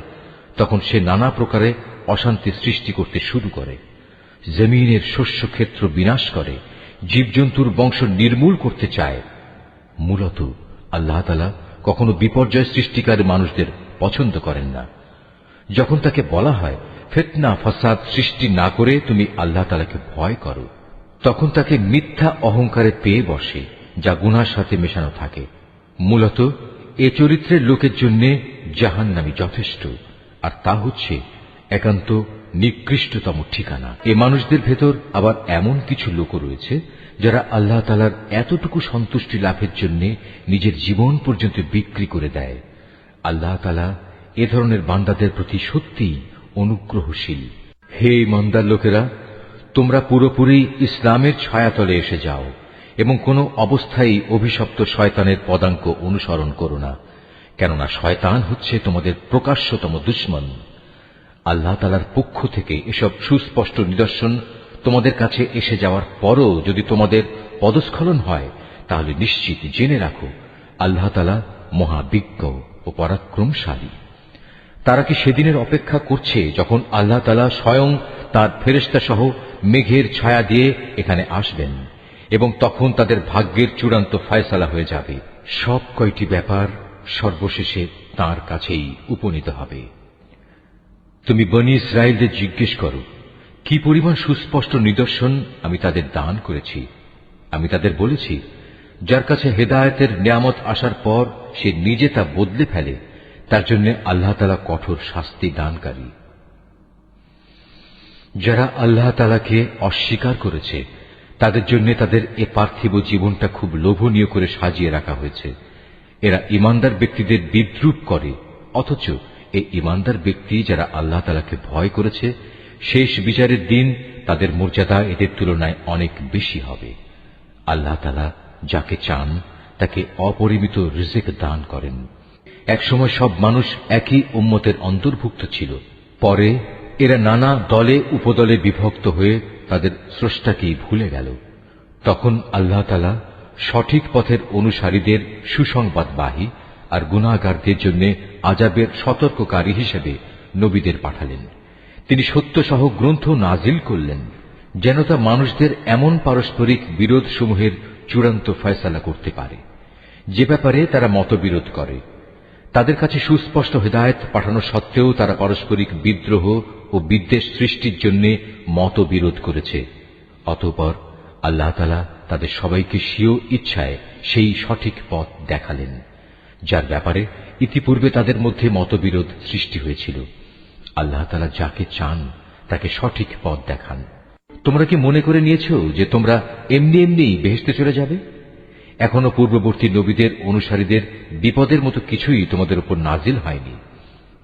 তখন সে নানা প্রকারে অশান্তি সৃষ্টি করতে শুরু করে, জমিনের শস্য ক্ষেত্র বিনাশ করে, জীবজন্তুর বংশ নির্মূল করতে চায়। মূলত আল্লাহ তাআলা কখনো বিপর্যয় সৃষ্টিকারী মানুষদের পছন্দ করেন না। যখন তাকে বলা হয় ফিতনা ফাসাদ সৃষ্টি না করে তুমি আল্লাহ তাআলাকে ভয় করো, তখন তাকে মিথ্যা অহংকারে পেয়ে বসে, যা গুনাহর সাথে মেশানো থাকে। মূলত এ চরিত্রের লোকের জন্য জাহান্নামী যথেষ্ট, আর তা হচ্ছে একান্ত নিকৃষ্টতম ঠিকানা। এ মানুষদের ভেতর আবার এমন কিছু লোক রয়েছে যারা আল্লাহ তাআলার এতটুকু সন্তুষ্টি লাভের জন্য নিজের জীবন পর্যন্ত বিক্রি করে দেয়। আল্লাহ তাআলা এ ধরনের বান্দাদের প্রতি সত্যিই অনুগ্রহশীল। হে ইমানদার লোকেরা, তোমরা পুরোপুরি ইসলামের ছায়াতলে এসে যাও এবং কোন অবস্থায় অভিশপ্ত শয়তানের পদাঙ্ক অনুসরণ করো না, কেননা শয়তান হচ্ছে তোমাদের প্রকাশ্যতম দুশমন। আল্লাহ তাআলার পক্ষ থেকে এসব সুস্পষ্ট নিদর্শন তোমাদের কাছে এসে যাওয়ার পরও যদি তোমাদের পদস্খলন হয়, তাহলে নিশ্চিত জেনে রাখো আল্লাহ তাআলা মহাবিজ্ঞ ও পরাক্রমশালী। তারা কি সেদিনের অপেক্ষা করছে যখন আল্লাহ তাআলা স্বয়ং তার ফেরেশতা সহ মেঘের ছায়া দিয়ে এখানে আসবেন এবং তখন তাদের ভাগ্যের চূড়ান্ত ফয়সালা হয়ে যাবে। সব কয়টি ব্যাপার সর্বশেষে তাঁর কাছেই উপনীত হবে। তুমি বনী ইসরায়েলদের জিজ্ঞেস করো, কি পরিমাণ সুস্পষ্ট নিদর্শন আমি তাদের দান করেছি। আমি তাদের বলেছি, যার কাছে হেদায়েতের নিয়ামত আসার পর সে নিজে তা বদলে ফেলে, তার জন্য আল্লাহ তাআলা কঠোর শাস্তি দানকারী। যারা আল্লাহ তাআলাকে অস্বীকার করেছে তাদের জন্য তাদের এ পার্থিব জীবনটা খুব লোভনীয় করে সাজিয়ে রাখা হয়েছে। এরা ঈমানদার ব্যক্তিদের বিদ্রূপ করে, অথচ এই ঈমানদার ব্যক্তি যারা আল্লাহ তাআলাকে ভয় করেছে, শেষ বিচারের দিন তাদের মর্যাদা এদের তুলনায় অনেক বেশি হবে। আল্লাহ তাআলা যাকে চান তাকে অপরিমিত রিজিক দান করেন। একসময় সব মানুষ একই উম্মতের অন্তর্ভুক্ত ছিল, পরে এরা নানা দলে উপদলে বিভক্ত হয়ে তাদের স্রষ্টাকেই ভুলে গেল। তখন আল্লাহ তাআলা সঠিক পথের অনুসারীদের সুসংবাদবাহী আর গুনাহগারদের জন্য আযাবের সতর্ককারী হিসেবে নবীদের পাঠালেন। তিনি সত্যসহ গ্রন্থ নাজিল করলেন, যেন তা মানুষদের এমন পারস্পরিক বিরোধ সমূহের চূড়ান্ত ফয়সালা করতে পারে যে ব্যাপারে তারা মতবিরোধ করে। তাদের কাছে সুস্পষ্ট হেদায়েত পাঠানো সত্ত্বেও তারা পারস্পরিক বিদ্রোহ ও বিদ্বেষ সৃষ্টির জন্য মতবিরোধ করেছে। অতঃপর আল্লাহ তাআলা তাদের সবাইকে স্বীয় ইচ্ছায় সেই সঠিক পথ দেখালেন, যার ব্যাপারে ইতিপূর্বে তাদের মধ্যে মতবিরোধ সৃষ্টি হয়েছিল। আল্লাহ তাআলা যাকে চান তাকে সঠিক পথ দেখান। তোমরা কি মনে করে নিয়েছ যে তোমরা এমনি এমনি বেহেশতে চলে যাবে? এখনো পূর্ববর্তী নবীদের অনুসারীদের বিপদের মতো কিছুই তোমাদের উপর নাজিল হয়নি।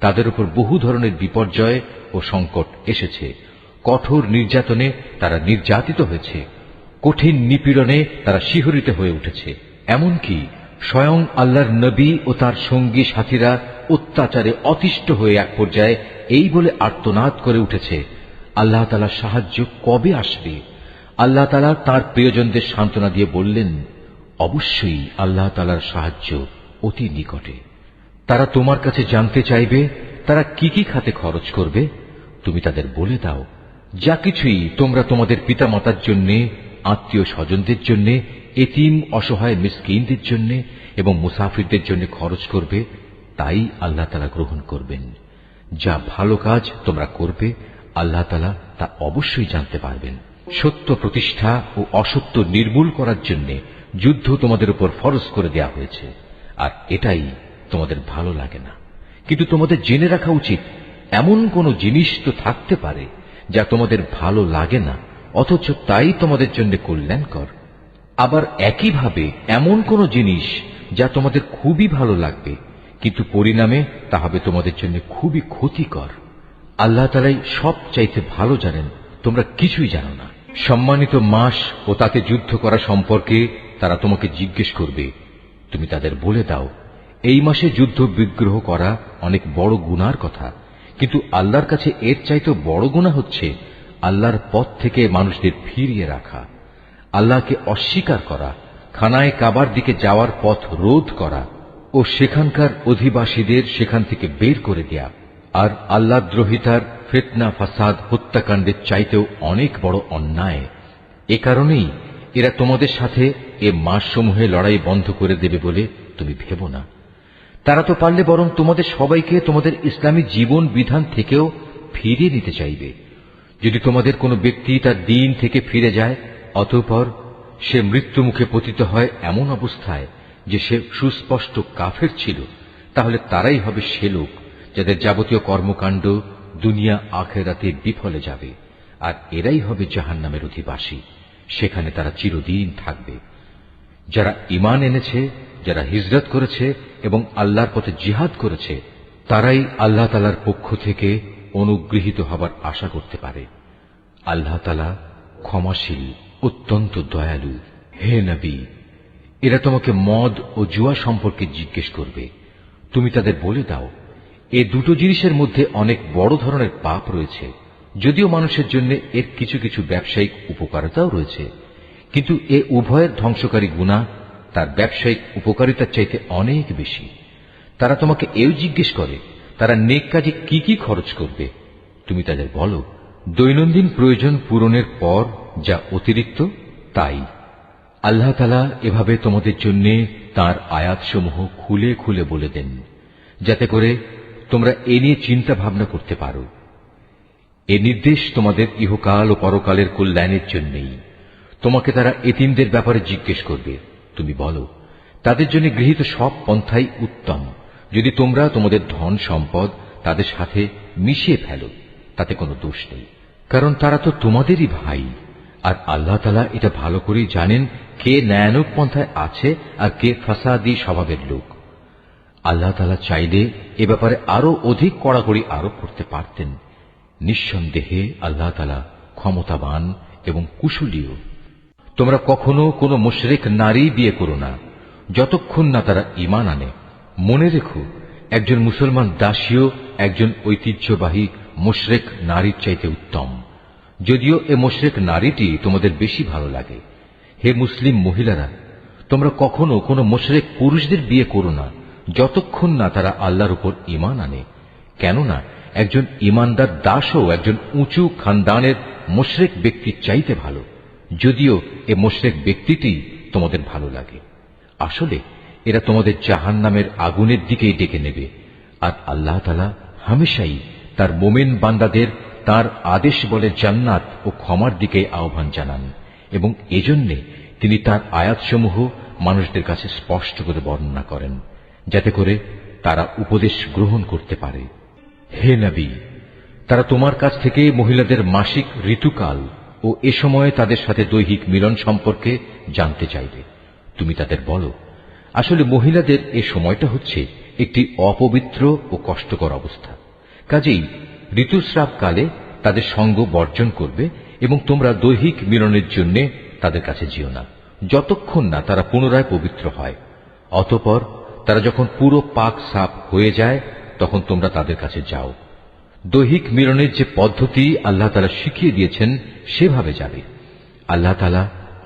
তাদের উপর বহু ধরনের বিপর্যয় ও সংকট এসেছে। কঠোর নির্যাতনে তারা নির্যাতিত হয়েছে, কঠিন নিপীড়নে তারা শিহরিত হয়ে উঠেছে। এমনকি স্বয়ং আল্লাহর নবী ও তার সঙ্গী সাথীরা অত্যাচারে অতিষ্ঠ হয়ে এক পর্যায়ে এই বলে আর্তনাদ করে উঠেছে, আল্লাহ তাআলার সাহায্য কবে আসবে? আল্লাহ তাআলা তাঁর প্রিয়জনদের সান্ত্বনা দিয়ে বললেন, অবশ্যই আল্লাহ তাআলার সাহায্য অতি নিকটে। তারা তোমার কাছে জানতে চাইবে তারা কি কি খাতে খরচ করবে। তুমি তাদের বলে দাও, যা কিছুই তোমরা তোমাদের পিতামাতার জন্য, আত্মীয় স্বজনদের জন্য, এতিম অসহায় মিসকিনদের জন্য এবং মুসাফিরদের জন্য খরচ করবে, তাই আল্লাহ তাআলা গ্রহণ করবেন। যা ভালো কাজ তোমরা করবে আল্লাহ তাআলা তা অবশ্যই জানতে পারবেন। সত্য প্রতিষ্ঠা ও অসত্য নির্মূল করার জন্য যুদ্ধ তোমাদের উপর ফরজ করে দেয়া হয়েছে, আর এটাই তোমাদের ভালো লাগে না। কিন্তু তোমাদের জেনে রাখা উচিত, এমন কোন জিনিস তো থাকতে পারে যা তোমাদের ভালো লাগে না, অথচ তাই তোমাদের জন্য কল্যাণকর। আবার একইভাবে এমন কোন জিনিস যা তোমাদের খুবই ভালো লাগবে, কিন্তু পরিণামে তা হবে তোমাদের জন্য খুবই ক্ষতিকর। আল্লাহ তাআলাই সব চাইতে ভালো জানেন, তোমরা কিছুই জানো না। সম্মানিত মাস ও তাতে যুদ্ধ করা সম্পর্কে তারা তোমাকে জিজ্ঞেস করবে। তুমি তাদের বলে দাও, এই মাসে যুদ্ধ বিগ্রহ করা অনেক বড় গুনার কথা, কিন্তু আল্লাহর কাছে এর চাইতে বড় গুনাহ হচ্ছে আল্লাহর পথ থেকে মানুষদের ফিরিয়ে রাখা, আল্লাহকে অস্বীকার করা, খানায় কাবার দিকে যাওয়ার পথ রোধ করা ও সেখানকার অধিবাসীদের সেখান থেকে বের করে দেয়া। আর আল্লাহ দ্রোহিতার ফিতনা, ফাসাদ, হত্যাকাণ্ডের চাইতেও অনেক বড় অন্যায়। এ কারণেই এরা তোমাদের সাথে এ মাসসমূহে লড়াই বন্ধ করে দেবে বলে তুমি ভেবো না। তারা তো পারলে বরং তোমাদের সবাইকে তোমাদের ইসলামী জীবন বিধান থেকেও ফিরিয়ে নিতে চাইবে। যদি তোমাদের কোনো ব্যক্তি তার দিন থেকে ফিরে যায়, অতঃপর সে মৃত্যু মুখে পতিত হয় এমন অবস্থায় যে সে সুস্পষ্ট কাফের ছিল, তাহলে তারাই হবে সে লোক যাদের যাবতীয় কর্মকাণ্ড দুনিয়া আখিরাতে বিফলে যাবে, আর এরাই হবে জাহান্নামের অধিবাসী। সেখানে তারা চিরদিন থাকবে। যারা ঈমান এনেছে, যারা হিজরত করেছে এবং আল্লাহর পথে জিহাদ করেছে, তারাই আল্লাহ তাআলার পক্ষ থেকে অনুগৃহীত হবার আশা করতে পারে। আল্লাহ তাআলা ক্ষমাশীল, অত্যন্ত দয়ালু। হে নবী, এরা তোমাকে মদ ও জুয়া সম্পর্কে জিজ্ঞেস করবে। তুমি তাদের বলে দাও, এ দুটো জিনিসের মধ্যে অনেক বড় ধরনের পাপ রয়েছে। যদিও মানুষের জন্য এর কিছু কিছু ব্যবসায়িক উপকারিতাও রয়েছে, কিন্তু এ উভয়ের ধ্বংসকারী গুনাহ তার ব্যবসায়িক উপকারিতার চাইতে অনেক বেশি। তারা তোমাকে এও জিজ্ঞেস করে তারা নেক কাজে কি কি খরচ করবে। তুমি তাদের বলো, দৈনন্দিন প্রয়োজন পূরণের পর যা অতিরিক্ত তাই। আল্লাহ তাআলা এভাবে তোমাদের জন্য তাঁর আয়াতসমূহ খুলে খুলে বলে দেন, যাতে করে তোমরা এ নিয়ে চিন্তা ভাবনা করতে পারো। এ নির্দেশ তোমাদের ইহকাল ও পরকালের কল্যাণের জন্যই। তোমাকে তারা এতিমদের ব্যাপারে জিজ্ঞেস করবে। তুমি বলো, তাদের জন্য গৃহীত সব পন্থাই উত্তম। যদি তোমরা তোমাদের ধন সম্পদ তাদের সাথে মিশিয়ে ফেলো, তাতে কোনো দোষ নেই, কারণ তারা তো তোমাদেরই ভাই। আর আল্লাহ তাআলা এটা ভালো করেই জানেন কে ন্যায়ানুগ পন্থায় আছে আর কে ফাসাদি স্বভাবের লোক। আল্লাহ তাআলা চাইলে এ ব্যাপারে আরো অধিক কড়াকড়ি আরোপ করতে পারতেন। নিঃসন্দেহে আল্লাহ তাআলা ক্ষমতাবান এবং কুশলীও। তোমরা কখনো কোনো মুশরিক নারী বিয়ে করো না, যতক্ষণ না তারা ঈমান আনে। মনে রেখো, একজন মুসলমান দাসীও একজন ঐতিহ্যবাহী মুশরিক নারীর চাইতে উত্তম, যদিও এ মুশরিক নারীটি তোমাদের বেশি ভালো লাগে। হে মুসলিম মহিলারা, তোমরা কখনো কোনো মুশরিক পুরুষদের বিয়ে করো না, যতক্ষণ না তারা আল্লাহর উপর ঈমান আনে। কেননা একজন ঈমানদার দাসও একজন উঁচু খানদানের মুশরিক ব্যক্তির চাইতে ভালো, যদিও এ মুশরিক ব্যক্তিটি তোমাদের ভালো লাগে। আসলে এরা তোমাদের জাহান্নামের আগুনের দিকেই ডেকে নেবে। আর আল্লাহ তাআলা হামেশাই তার মোমেন বান্দাদের তার আদেশ বলে জান্নাত ও ক্ষমার দিকে আহ্বান জানান, এবং এজন্যে তিনি তার আয়াতসমূহ মানুষদের কাছে স্পষ্ট করে বর্ণনা করেন, যাতে করে তারা উপদেশ গ্রহণ করতে পারে। হে নবী, তারা তোমার কাছ থেকে মহিলাদের মাসিক ঋতুকাল ও এ সময়ে তাদের সাথে দৈহিক মিলন সম্পর্কে জানতে চাইবে। তুমি তাদের বলো, আসলে মহিলাদের এ সময়টা হচ্ছে একটি অপবিত্র ও কষ্টকর অবস্থা। কাজেই ঋতুস্রাবকালে তাদের সঙ্গ বর্জন করবে এবং তোমরা দৈহিক মিলনের জন্য তাদের কাছে যেও না, যতক্ষণ না তারা পুনরায় পবিত্র হয়। অতঃপর তারা যখন পুরো পাক সাফ হয়ে যায় তখন তোমরা তাদের কাছে যাও। দৈহিক মিলনের যে পদ্ধতি আল্লাহ তাআলা শিখিয়ে দিয়েছেন সেভাবে যাবে। আল্লাহ তাআলা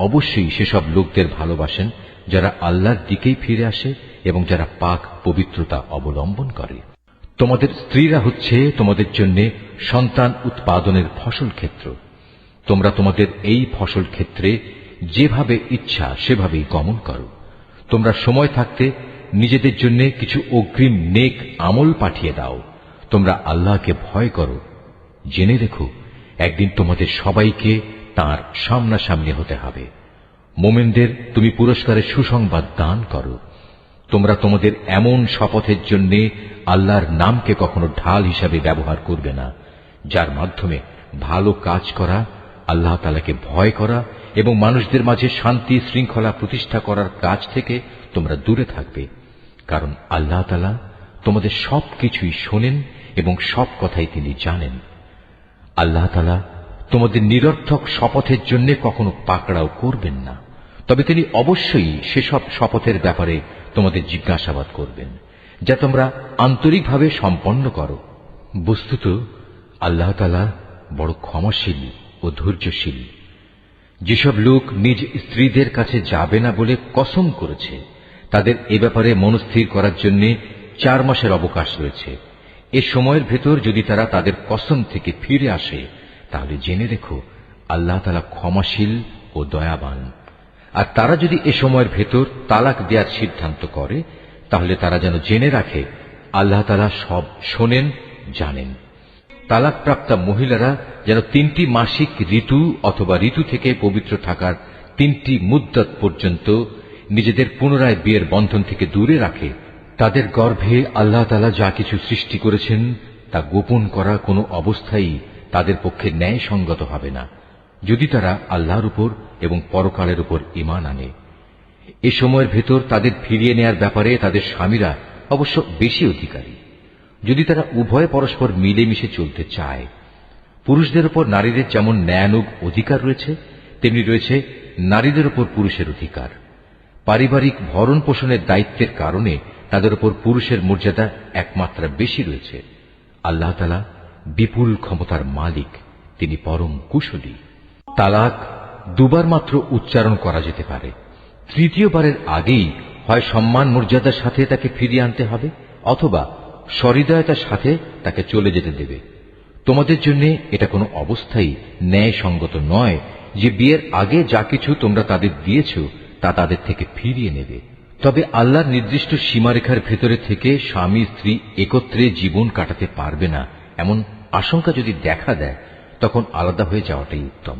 অবশ্যই সেসব লোকদের ভালোবাসেন যারা আল্লাহর দিকেই ফিরে আসে এবং যারা পাক পবিত্রতা অবলম্বন করে। তোমাদের স্ত্রীরা হচ্ছে তোমাদের জন্য সন্তান উৎপাদনের ফসল ক্ষেত্র। তোমরা তোমাদের এই ফসল ক্ষেত্রে যেভাবে ইচ্ছা সেভাবেই গমন করো। তোমরা সময় থাকতে নিজেদের জন্য কিছু অগ্রিম নেক আমল পাঠিয়ে দাও। তোমরা আল্লাহকে ভয় করো। জেনে রেখো, একদিন তোমাদের সবাইকে তাঁর সামনাসামনি হতে হবে। মোমেনদের তুমি পুরস্কারের সুসংবাদ দান করো। তোমরা তোমাদের এমন শপথের জন্য আল্লাহর নামকে কখনো ঢাল হিসাবে ব্যবহার করবে না, যার মাধ্যমে ভালো কাজ করা, আল্লাহ তাআলাকে ভয় করা এবং মানুষদের মাঝে শান্তি শৃঙ্খলা প্রতিষ্ঠা করার কাজ থেকে তোমরা দূরে থাকবে। কারণ আল্লাহ তাআলা তোমাদের সবকিছুই শোনেন এবং সব কথাই তিনি জানেন। আল্লাহ তাআলা তোমাদের নিরর্থক শপথের জন্য কখনো পাকড়াও করবেন না, তবে তিনি অবশ্যই সেসব শপথের ব্যাপারে তোমাদের জিজ্ঞাসাবাদ করবেন, যা তোমরা আন্তরিকভাবে সম্পন্ন করো। বস্তুত আল্লাহ তাআলা বড় ক্ষমাশীল ও ধৈর্যশীল। যেসব লোক নিজ স্ত্রীদের কাছে যাবে না বলে কসম করেছে, তাদের এ ব্যাপারে মনস্থির করার জন্য 4 মাসের অবকাশ রয়েছে। এ সময়ের ভেতর যদি তারা তাদের কসম থেকে ফিরে আসে, তাহলে জেনে রেখো আল্লাহ তাআলা ক্ষমাশীল ও দয়াবান। আর তারা যদি এ সময়ের ভেতর তালাক দেওয়ার সিদ্ধান্ত করে, তাহলে তারা যেন জেনে রাখে আল্লাহ তাআলা সব শোনেন, জানেন। তালাকপ্রাপ্তা মহিলারা যেন 3টি মাসিক ঋতু অথবা ঋতু থেকে পবিত্র থাকার 3টি মুদ্দত পর্যন্ত নিজেদের পুনরায় বিয়ের বন্ধন থেকে দূরে রাখে। তাদের গর্ভে আল্লাহ তাআলা যা কিছু সৃষ্টি করেছেন তা গোপন করা কোনো অবস্থায় তাদের পক্ষে ন্যায়সঙ্গত হবে না, যদি তারা আল্লাহর উপর এবং পরকালের উপর ঈমান আনে। এ সময়ের ভেতর তাদের ফিরিয়ে নেয়ার ব্যাপারে তাদের স্বামীরা অবশ্য বেশি অধিকারী, যদি তারা উভয়ে পরস্পর মিলেমিশে চলতে চায়। পুরুষদের উপর নারীদের যেমন ন্যায়ানুগ অধিকার রয়েছে, তেমনি রয়েছে নারীদের উপর পুরুষের অধিকার। পারিবারিক ভরণ পোষণের দায়িত্বের কারণে তাদের উপর পুরুষের মর্যাদা একমাত্রা বেশি রয়েছে। আল্লাহ তাআলা বিপুল ক্ষমতার মালিক, তিনি পরম কুশলী। তালাক 2 বার মাত্র উচ্চারণ করা যেতে পারে। তৃতীয়বারের আগেই হয় সম্মান মর্যাদার সাথে তাকে ফিরিয়ে আনতে হবে, অথবা সহৃদয়তার সাথে তাকে চলে যেতে দেবে। তোমাদের জন্য এটা কোনো অবস্থায় ন্যায়সঙ্গত নয় যে বিয়ের আগে যা কিছু তোমরা তাদের দিয়েছ তা তাদের থেকে ফিরিয়ে নেবে। তবে আল্লাহর নির্দিষ্ট সীমারেখার ভেতরে থেকে স্বামী স্ত্রী একত্রে জীবন কাটাতে পারবে না এমন আশঙ্কা যদি দেখা দেয়, তখন আলাদা হয়ে যাওয়াটাই উত্তম।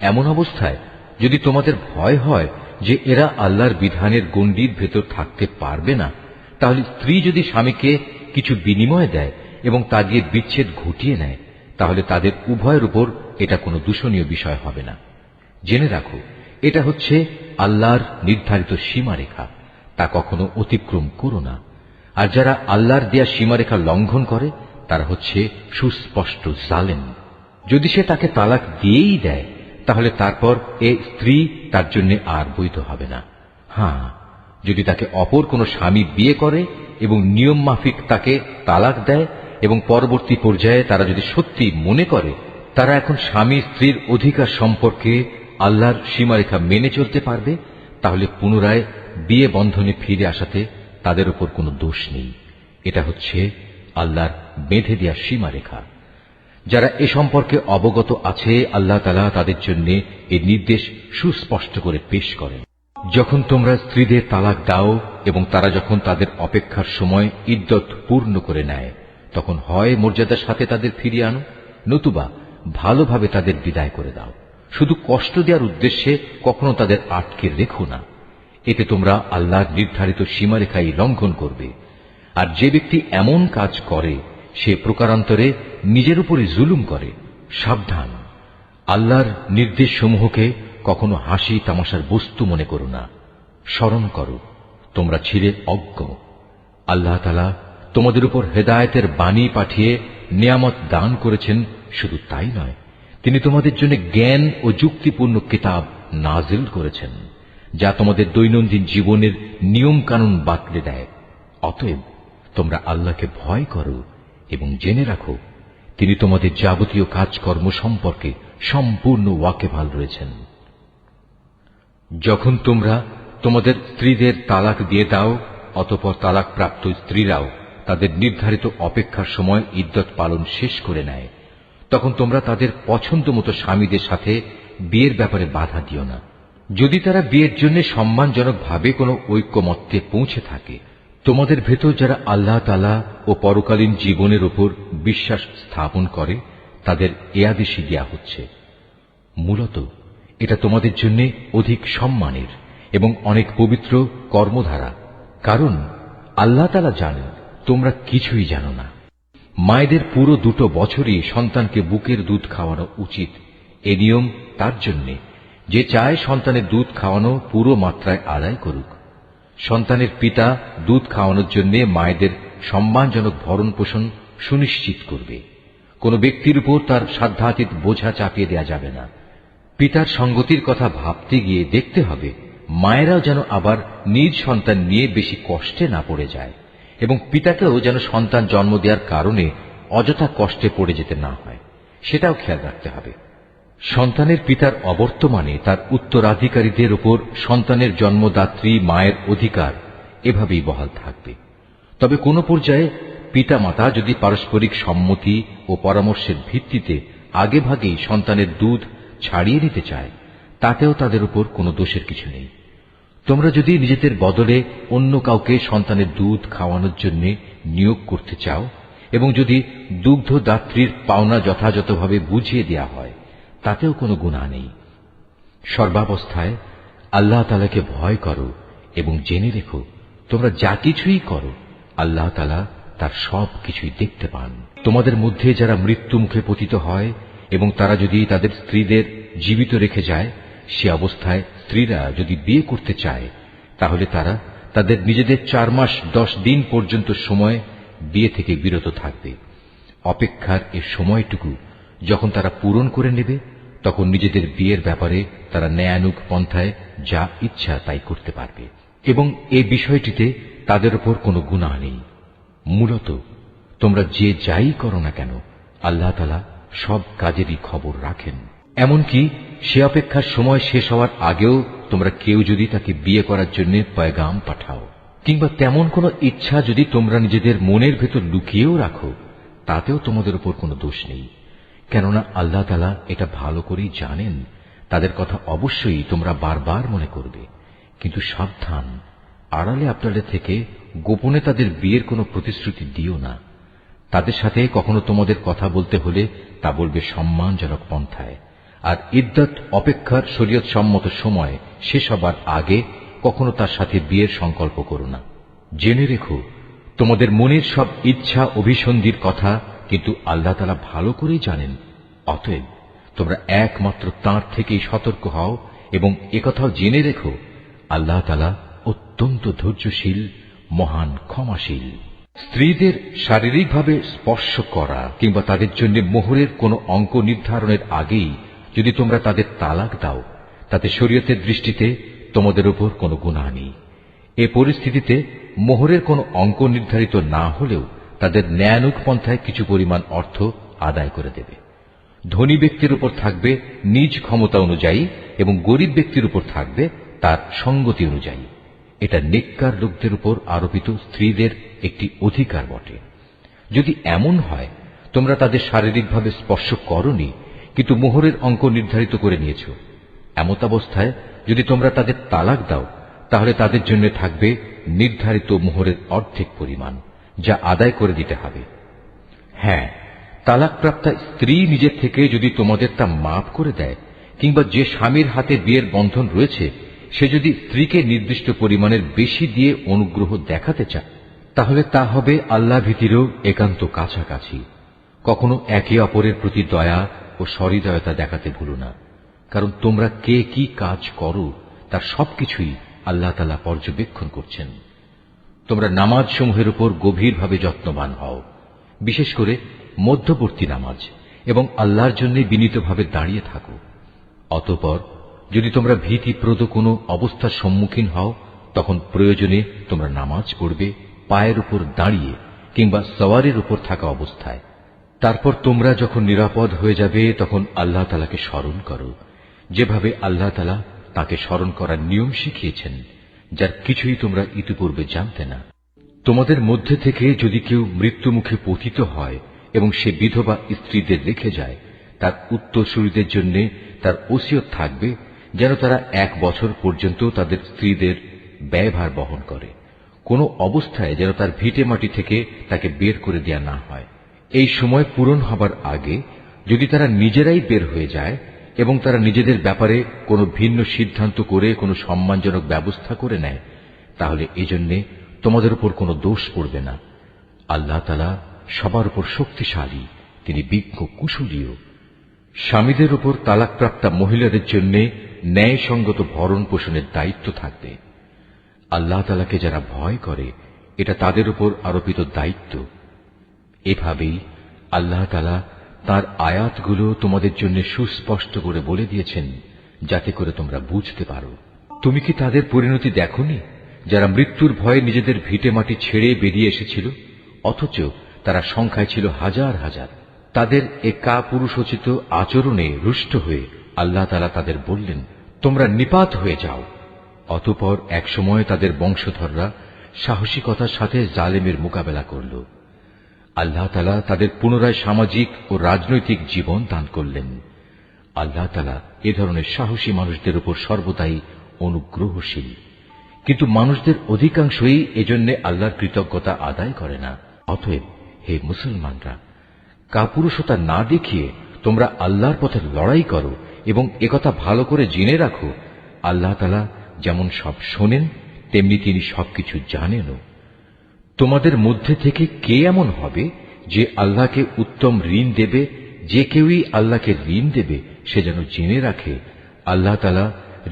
এমন অবস্থায় যদি তোমাদের ভয় হয় যে এরা আল্লাহর বিধানের গণ্ডির ভেতর থাকতে পারবে না, তাহলে স্ত্রী যদি স্বামীকে কিছু বিনিময় দেয় এবং তা দিয়ে বিচ্ছেদ ঘটিয়ে নেয়, তাহলে তাদের উভয়ের উপর এটা কোনো দূষণীয় বিষয় হবে না। জেনে রাখো, এটা হচ্ছে আল্লাহর নির্ধারিত সীমারেখা, তা কখনো অতিক্রম করো না। আর যারা আল্লাহর দেয়া সীমারেখা লঙ্ঘন করে তারা হচ্ছে সুস্পষ্ট জালেম। যদি সে তাকে তালাক দিয়েই দেয়, তাহলে তারপর এ স্ত্রী তার জন্য আর বৈধ হবে না। হ্যাঁ, যদি তাকে অপর কোনো স্বামী বিয়ে করে এবং নিয়ম মাফিক তাকে তালাক দেয় এবং পরবর্তী পর্যায়ে তারা যদি সত্যি মনে করে তারা এখন স্বামী স্ত্রীর অধিকার সম্পর্কে আল্লাহর সীমারেখা মেনে চলতে পারবে, তাহলে পুনরায় বিয়ে বন্ধনে ফিরে আসাতে তাদের উপর কোনো দোষ নেই। এটা হচ্ছে আল্লাহর বেঁধে দেয়া সীমারেখা। যারা এ সম্পর্কে অবগত আছে, আল্লাহ তাআলা তাদের জন্য এই নির্দেশ সুস্পষ্ট করে পেশ করেন। যখন তোমরা স্ত্রীদের তালাক দাও এবং তারা যখন তাদের অপেক্ষার সময় ইদ্দত পূর্ণ করে নেয়, তখন হয় মর্যাদার সাথে তাদের ফিরিয়ে আনো, নতুবা ভালোভাবে তাদের বিদায় করে দাও। শুধু কষ্ট দেওয়ার উদ্দেশ্যে কখনো তাদের আটকে রেখো না। এতে তোমরা আল্লাহর নির্ধারিত সীমারেখাই লঙ্ঘন করবে। আর যে ব্যক্তি এমন কাজ করে সে প্রকারান্তরে নিজের উপরই জুলুম করে। সাবধান, আল্লাহর নির্দেশ সমূহকে কখনো হাসি তামাশার বস্তু মনে করো না। স্মরণ করো তোমরা ছিলে অজ্ঞ। আল্লাহ তাআলা তোমাদের উপর হেদায়েতের বাণী পাঠিয়ে নিয়ামত দান করেছেন। শুধু তাই নয়, তিনি তোমাদের জন্য জ্ঞান ও যুক্তিপূর্ণ কিতাব নাজিল করেছেন, যা তোমাদের দৈনন্দিন জীবনের নিয়ম কানুন বাতলে দেয়। অতএব তোমরা আল্লাহকে ভয় করো এবং জেনে রাখো তিনি তোমাদের যাবতীয় কাজকর্ম সম্পর্কে সম্পূর্ণ ওয়াকিবহাল রয়েছেন। যখন তোমরা তোমাদের স্ত্রীদের তালাক দিয়ে দাও, অতঃপর তালাক প্রাপ্ত স্ত্রীরাও তাদের নির্ধারিত অপেক্ষার সময় ইদ্যত পালন শেষ করে নেয়, তখন তোমরা তাদের পছন্দ মতো স্বামীদের সাথে বিয়ের ব্যাপারে বাধা দিও না। যদি তারা বিয়ের জন্য সম্মানজনকভাবে কোনো ঐক্যমত্যে পৌঁছে থাকে, তোমাদের ভেতর যারা আল্লাহ তাআলা ও পরকালীন জীবনের উপর বিশ্বাস স্থাপন করে তাদের এ আদেশই দেয়া হচ্ছে। মূলত এটা তোমাদের জন্য অধিক সম্মানের এবং অনেক পবিত্র কর্মধারা, কারণ আল্লাহ তাআলা জানেন তোমরা কিছুই জানো না। মায়েদের পুরো 2 বছরই সন্তানকে বুকের দুধ খাওয়ানো উচিত। এ নিয়ম তার জন্য যে চায় সন্তানের দুধ খাওয়ানো পুরো মাত্রায় আদায় করুক। সন্তানের পিতা দুধ খাওয়ানোর জন্য মায়েদের সম্মানজনক ভরণ পোষণ সুনিশ্চিত করবে। কোন ব্যক্তির উপর তার সাধ্যাতীত বোঝা চাপিয়ে দেয়া যাবে না। পিতার সঙ্গতির কথা ভাবতে গিয়ে দেখতে হবে মায়েরাও যেন আবার নিজ সন্তান নিয়ে বেশি কষ্টে না পড়ে যায়, এবং পিতাকেও যেন সন্তান জন্ম দেওয়ার কারণে অযথা কষ্টে পড়ে যেতে না হয়, সেটাও খেয়াল রাখতে হবে। সন্তানের পিতার অবর্তমানে তার উত্তরাধিকারীদের উপর সন্তানের জন্মদাত্রী মায়ের অধিকার এভাবেই বহাল থাকবে। তবে কোন পর্যায়ে পিতা মাতা যদি পারস্পরিক সম্মতি ও পরামর্শের ভিত্তিতে আগেভাগেই সন্তানের দুধ ছাড়িয়ে নিতে চায়, তাতেও তাদের উপর কোনো দোষের কিছু নেই। তোমরা যদি নিজেদের বদলে অন্য কাউকে সন্তানের দুধ খাওয়ানোর জন্য নিয়োগ করতে চাও, এবং যদি দুগ্ধদাত্রীর পাওনা যথাযথভাবে বুঝিয়ে দেয়া হয়, তাতেও কোনো গুনাহ নেই। সর্বাবস্থায় আল্লাহ তাআলাকে ভয় করো এবং জেনে রেখো তোমরা যা কিছুই করো আল্লাহ তাআলা তার সব কিছুই দেখতে পান। তোমাদের মধ্যে যারা মৃত্যু মুখে পতিত হয় এবং তারা যদি তাদের স্ত্রীদের জীবিত রেখে যায়, সে অবস্থায় স্ত্রীরা যদি বিয়ে করতে চায়, তাহলে তারা তাদের নিজেদের 4 মাস 10 দিন পর্যন্ত সময় বিয়ে থেকে বিরত থাকবে। অপেক্ষার এ সময়টুকু যখন তারা পূরণ করে নেবে, তখন নিজেদের বিয়ের ব্যাপারে তারা ন্যায়ানুগ পন্থায় যা ইচ্ছা তাই করতে পারবে, এবং এ বিষয়টিতে তাদের উপর কোনো গুনাহ নেই। মূলত তোমরা যে যাই করো না কেন আল্লাহ তাআলা সব কাজেরই খবর রাখেন। এমনকি সে অপেক্ষার সময় শেষ হওয়ার আগেও তোমরা কেউ যদি তাকে বিয়ে করার জন্য পয়গাম পাঠাও, কিংবা তেমন কোনো ইচ্ছা যদি তোমরা নিজেদের মনের ভেতর লুকিয়েও রাখো, তাতেও তোমাদের উপর কোনো দোষ নেই, কেননা আল্লাহ তাআলা এটা ভালো করেই জানেন। তাদের কথা অবশ্যই তোমরা বারবার মনে করবে, কিন্তু সাবধান, আড়ালে আবডালে থেকে গোপনে তাদের বিয়ের কোনো প্রতিশ্রুতি দিও না। তাদের সাথে কখনো তোমাদের কথা বলতে হলে তা বলবে সম্মানজনক পন্থায়, আর ইদ্যত অপেক্ষার শরীয়ত সম্মত সময় শেষ হবার আগে কখনো তার সাথে বিয়ের সংকল্প করো না। জেনে রেখো তোমাদের মনের সব ইচ্ছা অভিসন্ধির কথা কিন্তু আল্লাহ তাআলা ভালো করেই জানেন। অতএব তোমরা একমাত্র তাঁর থেকেই সতর্ক হও, এবং একথাও জেনে রেখো আল্লাহ তাআলা অত্যন্ত ধৈর্যশীল, মহান ক্ষমাশীল। স্ত্রীদের শারীরিকভাবে স্পর্শ করা কিংবা তাদের জন্য মোহরের কোনো অঙ্ক নির্ধারণের আগেই যদি তোমরা তাদের তালাক দাও, তাতে শরীয়তের দৃষ্টিতে তোমাদের উপর কোনো গুনাহ নেই। এ পরিস্থিতিতে মোহরের কোনো অঙ্ক নির্ধারিত না হলেও তাদের ন্যায়ানুগ পন্থায় কিছু পরিমাণ অর্থ আদায় করে দেবে। ধনী ব্যক্তির উপর থাকবে নিজ ক্ষমতা অনুযায়ী, এবং গরিব ব্যক্তির উপর থাকবে তার সঙ্গতি অনুযায়ী। এটা নেককার লোকদের উপর আরোপিত স্ত্রীদের একটি অধিকার বটে। যদি এমন হয় তোমরা তাদের শারীরিকভাবে স্পর্শ করনি, কিন্তু মোহরের অঙ্ক নির্ধারিত করে নিয়েছ, এমতাবস্থায় যদি তোমরা তাদের তালাক দাও, তাহলে তাদের জন্য থাকবে নির্ধারিত মোহরের অর্ধেক পরিমাণ, যা আদায় করে দিতে হবে। হ্যাঁ, তালাকপ্রাপ্তা স্ত্রী নিজের থেকে যদি তোমাদের তা মাফ করে দেয়, কিংবা যে স্বামীর হাতে বিয়ের বন্ধন রয়েছে সে যদি স্ত্রীকে নির্দিষ্ট পরিমাণের বেশি দিয়ে অনুগ্রহ দেখাতে চায়, তাহলে তা হবে আল্লাহ ভীতিরও একান্ত কাছাকাছি। কখনো একে অপরের প্রতি দয়া ও সহৃদয়তা দেখাতে ভুলো না, কারণ তোমরা কে কি কাজ করো তার সবকিছুই আল্লাহ তাআলা পর্যবেক্ষণ করছেন। তোমরা নামাজ সমূহের উপর গভীরভাবে যত্নবান হও, বিশেষ করে মধ্যবর্তী নামাজ, এবং আল্লাহর জন্য বিনীতভাবে দাঁড়িয়ে থাকো। অতঃপর যদি তোমরা ভীতিপ্রদ কোনো অবস্থার সম্মুখীন হও, তখন প্রয়োজনে তোমরা নামাজ পড়বে পায়ের উপর দাঁড়িয়ে কিংবা সওয়ারের উপর থাকা অবস্থায়। তারপর তোমরা যখন নিরাপদ হয়ে যাবে তখন আল্লাহ তাআলাকে স্মরণ করো, যেভাবে আল্লাহ তাআলা তাকে স্মরণ করার নিয়ম শিখিয়েছেন, যার কিছুই তোমরা ইতিপূর্বে জানতে না। তোমাদের মধ্যে থেকে যদি কেউ মৃত্যুমুখে পতিত হয় এবং সে বিধবা স্ত্রীদের রেখে যায়, তার উত্তরসূরিদের জন্য তার ওসিয়ত থাকবে যেন তারা 1 বছর পর্যন্ত তাদের স্ত্রীদের ব্যয়ভার বহন করে, কোনো অবস্থায় যেন তার ভিটে মাটি থেকে তাকে বের করে দেয়া না হয়। এই সময় পূরণ হবার আগে যদি তারা নিজেরাই বের হয়ে যায় এবং তারা নিজেদের ব্যাপারে কোনো ভিন্ন সিদ্ধান্ত করে কোনো সম্মানজনক ব্যবস্থা করে নেয়, তাহলে এজন্যে তোমাদের উপর কোনো দোষ পড়বে না। আল্লাহ তাআলা সবার উপর শক্তিশালী, তিনি বিজ্ঞ কুশলীও। স্বামীদের উপর তালাকপ্রাপ্তা মহিলাদের জন্য ন্যায়সঙ্গত ভরণ পোষণের দায়িত্ব থাকবে। আল্লাহ তাআলাকে যারা ভয় করে, এটা তাদের উপর আরোপিত দায়িত্ব। এভাবেই আল্লাহ তাআলা তাঁর আয়াতগুলো তোমাদের জন্য সুস্পষ্ট করে বলে দিয়েছেন, যাতে করে তোমরা বুঝতে পারো। তুমি কি তাদের পরিণতি দেখোনি, যারা মৃত্যুর ভয়ে নিজেদের ভিটে মাটি ছেড়ে বেরিয়ে এসেছিল, অথচ তারা সংখ্যায় ছিল হাজার হাজার। তাদের এ কাপুরুষোচিত আচরণে রুষ্ট হয়ে আল্লাহ তাআলা তাদের বললেন, তোমরা নিপাত হয়ে যাও। অতঃপর একসময় তাদের বংশধররা সাহসিকতার সাথে জালেমের মোকাবেলা করল। আল্লাহ তাআলা তাদের পুনরায় সামাজিক ও রাজনৈতিক জীবন দান করলেন। আল্লাহ তাআলা এ ধরনের সাহসী মানুষদের উপর সর্বদাই অনুগ্রহশীল, কিন্তু মানুষদের অধিকাংশই এজন্য আল্লাহর কৃতজ্ঞতা আদায় করে না। অতএব হে মুসলমানরা, কাপুরুষতা না দেখিয়ে তোমরা আল্লাহর পথে লড়াই করো এবং একথা ভালো করে জেনে রাখো, আল্লাহ তাআলা যেমন সব শোনেন তেমনি তিনি সবকিছু জানেনও। তোমাদের মধ্যে থেকে কে এমন হবে যে আল্লাহকে উত্তম ঋণ দেবে? যে কেউই আল্লাহকে ঋণ দেবে সে যেন জেনে রাখে আল্লাহ তাআলা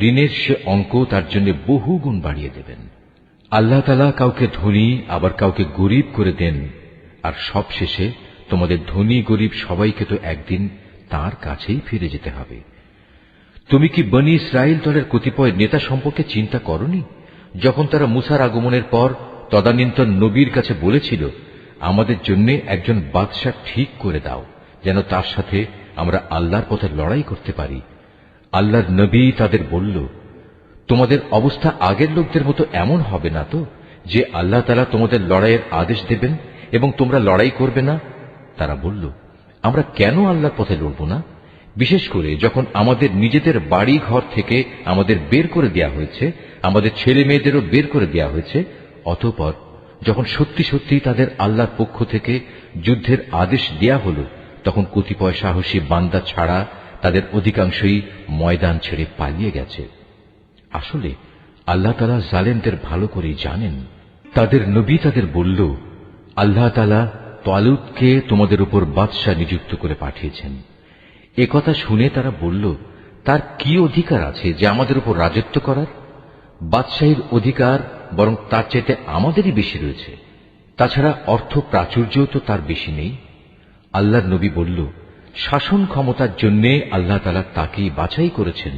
ঋণের সে অঙ্ক তার জন্য বহু গুণ বাড়িয়ে দেবেন। আল্লাহ তাআলা কাউকে ধনী আবার কাউকে গরিব করে দেন, আর সবশেষে তোমাদের ধনী গরিব সবাইকে তো একদিন তার কাছেই ফিরে যেতে হবে। তুমি কি বনী ইসরাইল দলের কতিপয় নেতা সম্পর্কে চিন্তা করনি, যখন তারা মূসার আগমনের পর তদানীন্তন নবীর কাছে বলেছিল, আমাদের জন্য একজন বাদশা ঠিক করে দাও, যেন তার সাথে আমরা আল্লাহর পথে লড়াই করতে পারি। আল্লাহর নবী তাদের বলল, তোমাদের অবস্থা আগের লোকদের মতো এমন হবে না তো যে আল্লাহ তাআলা তোমাদের লড়াইয়ের আদেশ দেবেন এবং তোমরা লড়াই করবে না? তারা বলল, আমরা কেন আল্লাহর পথে লড়ব না, বিশেষ করে যখন আমাদের নিজেদের বাড়ি ঘর থেকে আমাদের বের করে দেয়া হয়েছে, আমাদের ছেলে মেয়েদেরও বের করে দেয়া হয়েছে। অতঃপর যখন সত্যি সত্যি তাদের আল্লাহর পক্ষ থেকে যুদ্ধের আদেশ দেয়া হল, তখন কতিপয় সাহসী বান্দা ছাড়া তাদের অধিকাংশই ময়দান ছেড়ে পালিয়ে গেছে। আসলে আল্লাহ তাআলা জালেমদের ভালো করেই জানেন। তাদের নবী তাদের বলল, আল্লাহ তাআলা তালুতকে তোমাদের উপর বাদশা নিযুক্ত করে পাঠিয়েছেন। একথা শুনে তারা বলল, তার কি অধিকার আছে যে আমাদের উপর রাজত্ব করার? বাদশাহীর অধিকার বরং তার চাইতে আমাদেরই বেশি রয়েছে। তাছাড়া অর্থ প্রাচুর্য তো তার বেশি নেই। আল্লাহর নবী বলল, শাসন ক্ষমতার জন্য আল্লাহ তাআলা তাকেই বাছাই করেছেন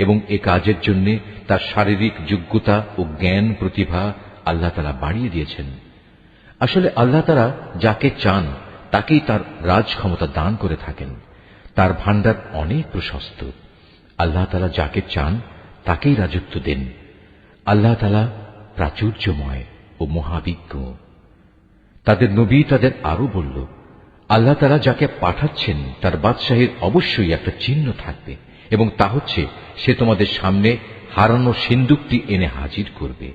এবং এ কাজের জন্য তার শারীরিক যোগ্যতা ও জ্ঞান প্রতিভা আল্লাহ তাআলা বাড়িয়ে দিয়েছেন। আসলে আল্লাহ তাআলা যাকে চান তাকেই তার রাজ ক্ষমতা দান করে থাকেন। তার ভান্ডার অনেক প্রশস্ত। আল্লাহ তাআলা যাকে চান তাকেই রাজত্ব দেন। আল্লাহ তাআলা প্রাচুর্যময় ও মহাবিজ্ঞ। তাদের নবী তাদের আরো বলল, আল্লাহ তাআলা যাকে পাঠাচ্ছেন তার বাদশাহীর অবশ্যই একটা চিহ্ন থাকবে, এবং তা হচ্ছে সে তোমাদের সামনে হারানো সিন্দুকটি এনে হাজির করবে।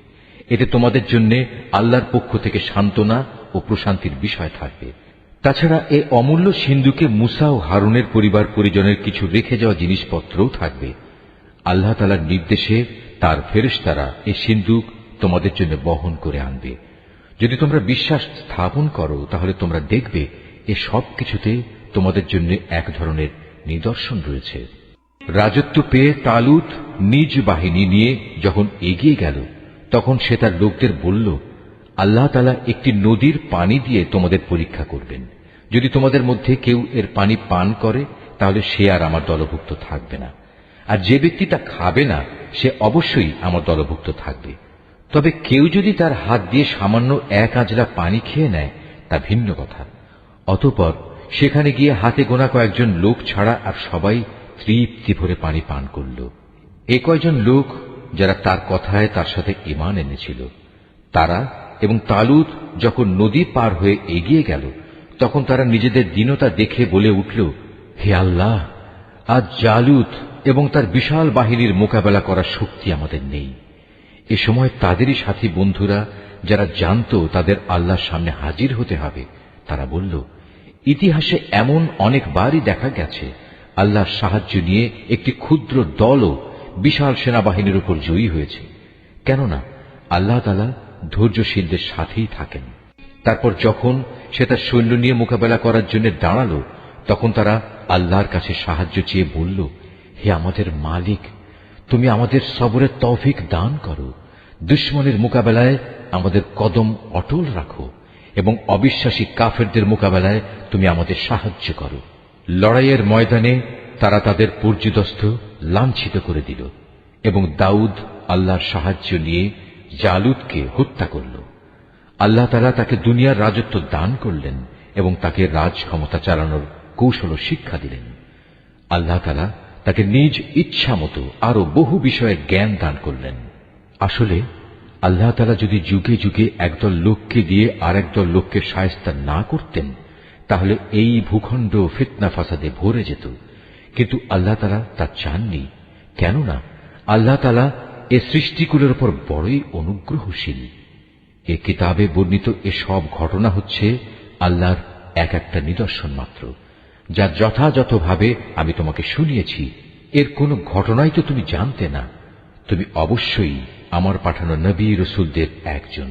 এতে তোমাদের জন্য আল্লাহর পক্ষ থেকে সান্ত্বনা ও প্রশান্তির বিষয় থাকবে। তাছাড়া এ অমূল্য সিন্দুকে মুসা ও হারুনের পরিবার পরিজনের কিছু রেখে যাওয়া জিনিসপত্রও থাকবে। আল্লাহ তাআলার নির্দেশে তার ফেরেশতারা এই সিন্দুক তোমাদের জন্য বহন করে আনবে। যদি তোমরা বিশ্বাস স্থাপন করো তাহলে তোমরা দেখবে এ সব কিছুতে তোমাদের জন্য এক ধরনের নিদর্শন রয়েছে। রাজত্ব পেয়ে তালুত নিজ বাহিনী নিয়ে যখন এগিয়ে গেল, তখন সে তার লোকদের বলল, আল্লাহ তাআলা একটি নদীর পানি দিয়ে তোমাদের পরীক্ষা করবেন। যদি তোমাদের মধ্যে কেউ এর পানি পান করে, তাহলে সে আর আমার দলভুক্ত থাকবে না, আর যে ব্যক্তি তা খাবে না, সে অবশ্যই আমার দলভুক্ত থাকবে। তবে কেউ যদি তার হাত দিয়ে সামান্য এক আঁজলা পানি খেয়ে নেয়, তা ভিন্ন কথা। অতঃপর সেখানে গিয়ে হাতে গোনা কয়েকজন লোক ছাড়া আর সবাই তৃপ্তি ভরে পানি পান করল। এ কয়জন লোক যারা তার কথায় তার সাথে ঈমান এনেছিল, তারা এবং তালুত যখন নদী পার হয়ে এগিয়ে গেল, তখন তারা নিজেদের দীনতা দেখে বলে উঠল, হে আল্লাহ, আজ জালুত এবং তার বিশাল বাহিনীর মোকাবেলা করার শক্তি আমাদের নেই। এ সময় তাদেরই সাথী বন্ধুরা যারা জানত তাদের আল্লাহর সামনে হাজির হতে হবে, তারা বলল, ইতিহাসে এমন অনেকবারই দেখা গেছে আল্লাহর সাহায্য নিয়ে একটি ক্ষুদ্র দলও বিশাল সেনাবাহিনীর উপর জয়ী হয়েছে। কেননা আল্লাহ তাআলা ধৈর্যশীলদের সাথেই থাকেন। তারপর যখন সে তার সৈন্য নিয়ে মোকাবেলা করার জন্য দাঁড়ালো, তখন তারা আল্লাহর কাছে সাহায্য চেয়ে বলল, হে আমাদের মালিক, তুমি আমাদের সবরের তৌফিক দান করো, দুশমনের মোকাবেলায় আমাদের কদম অটল রাখো এবং অবিশ্বাসী কাফেরদের মোকাবেলায় তুমি আমাদের সাহায্য করো। লড়াইয়ের ময়দানে তারা তাদের পর্যুদস্ত লাঞ্ছিত করে দিল এবং দাউদ আল্লাহর সাহায্য নিয়ে জালুতকে হত্যা করল। আল্লাহ তাআলা তাকে দুনিয়ার রাজত্ব দান করলেন এবং তাকে রাজ ক্ষমতা চালানোর কৌশল শিক্ষা দিলেন। আল্লাহ তাআলা তাকে নিজ ইচ্ছা মতো আরো বহু বিষয়ে জ্ঞান দান করলেন। আসলে আল্লাহ তাআলা যদি যুগে যুগে একদল লোককে দিয়ে আর একদল লোককে শায়েস্তা না করতেন, তাহলে এই ভূখণ্ড ফিতনা ফাসাদে ভরে যেত। কিন্তু আল্লাহ তাআলা তা চাননি, কেননা আল্লাহ তাআলা এ সৃষ্টিকুলের উপর বড়ই অনুগ্রহশীল। এ কিতাবে বর্ণিত এসব ঘটনা হচ্ছে আল্লাহর এক একটা নিদর্শন মাত্র, যা যথাযথভাবে আমি তোমাকে শুনিয়েছি। এর কোন ঘটনাই তো তুমি জানতে না। তুমি অবশ্যই আমার পাঠানো নবী রাসূলদের একজন।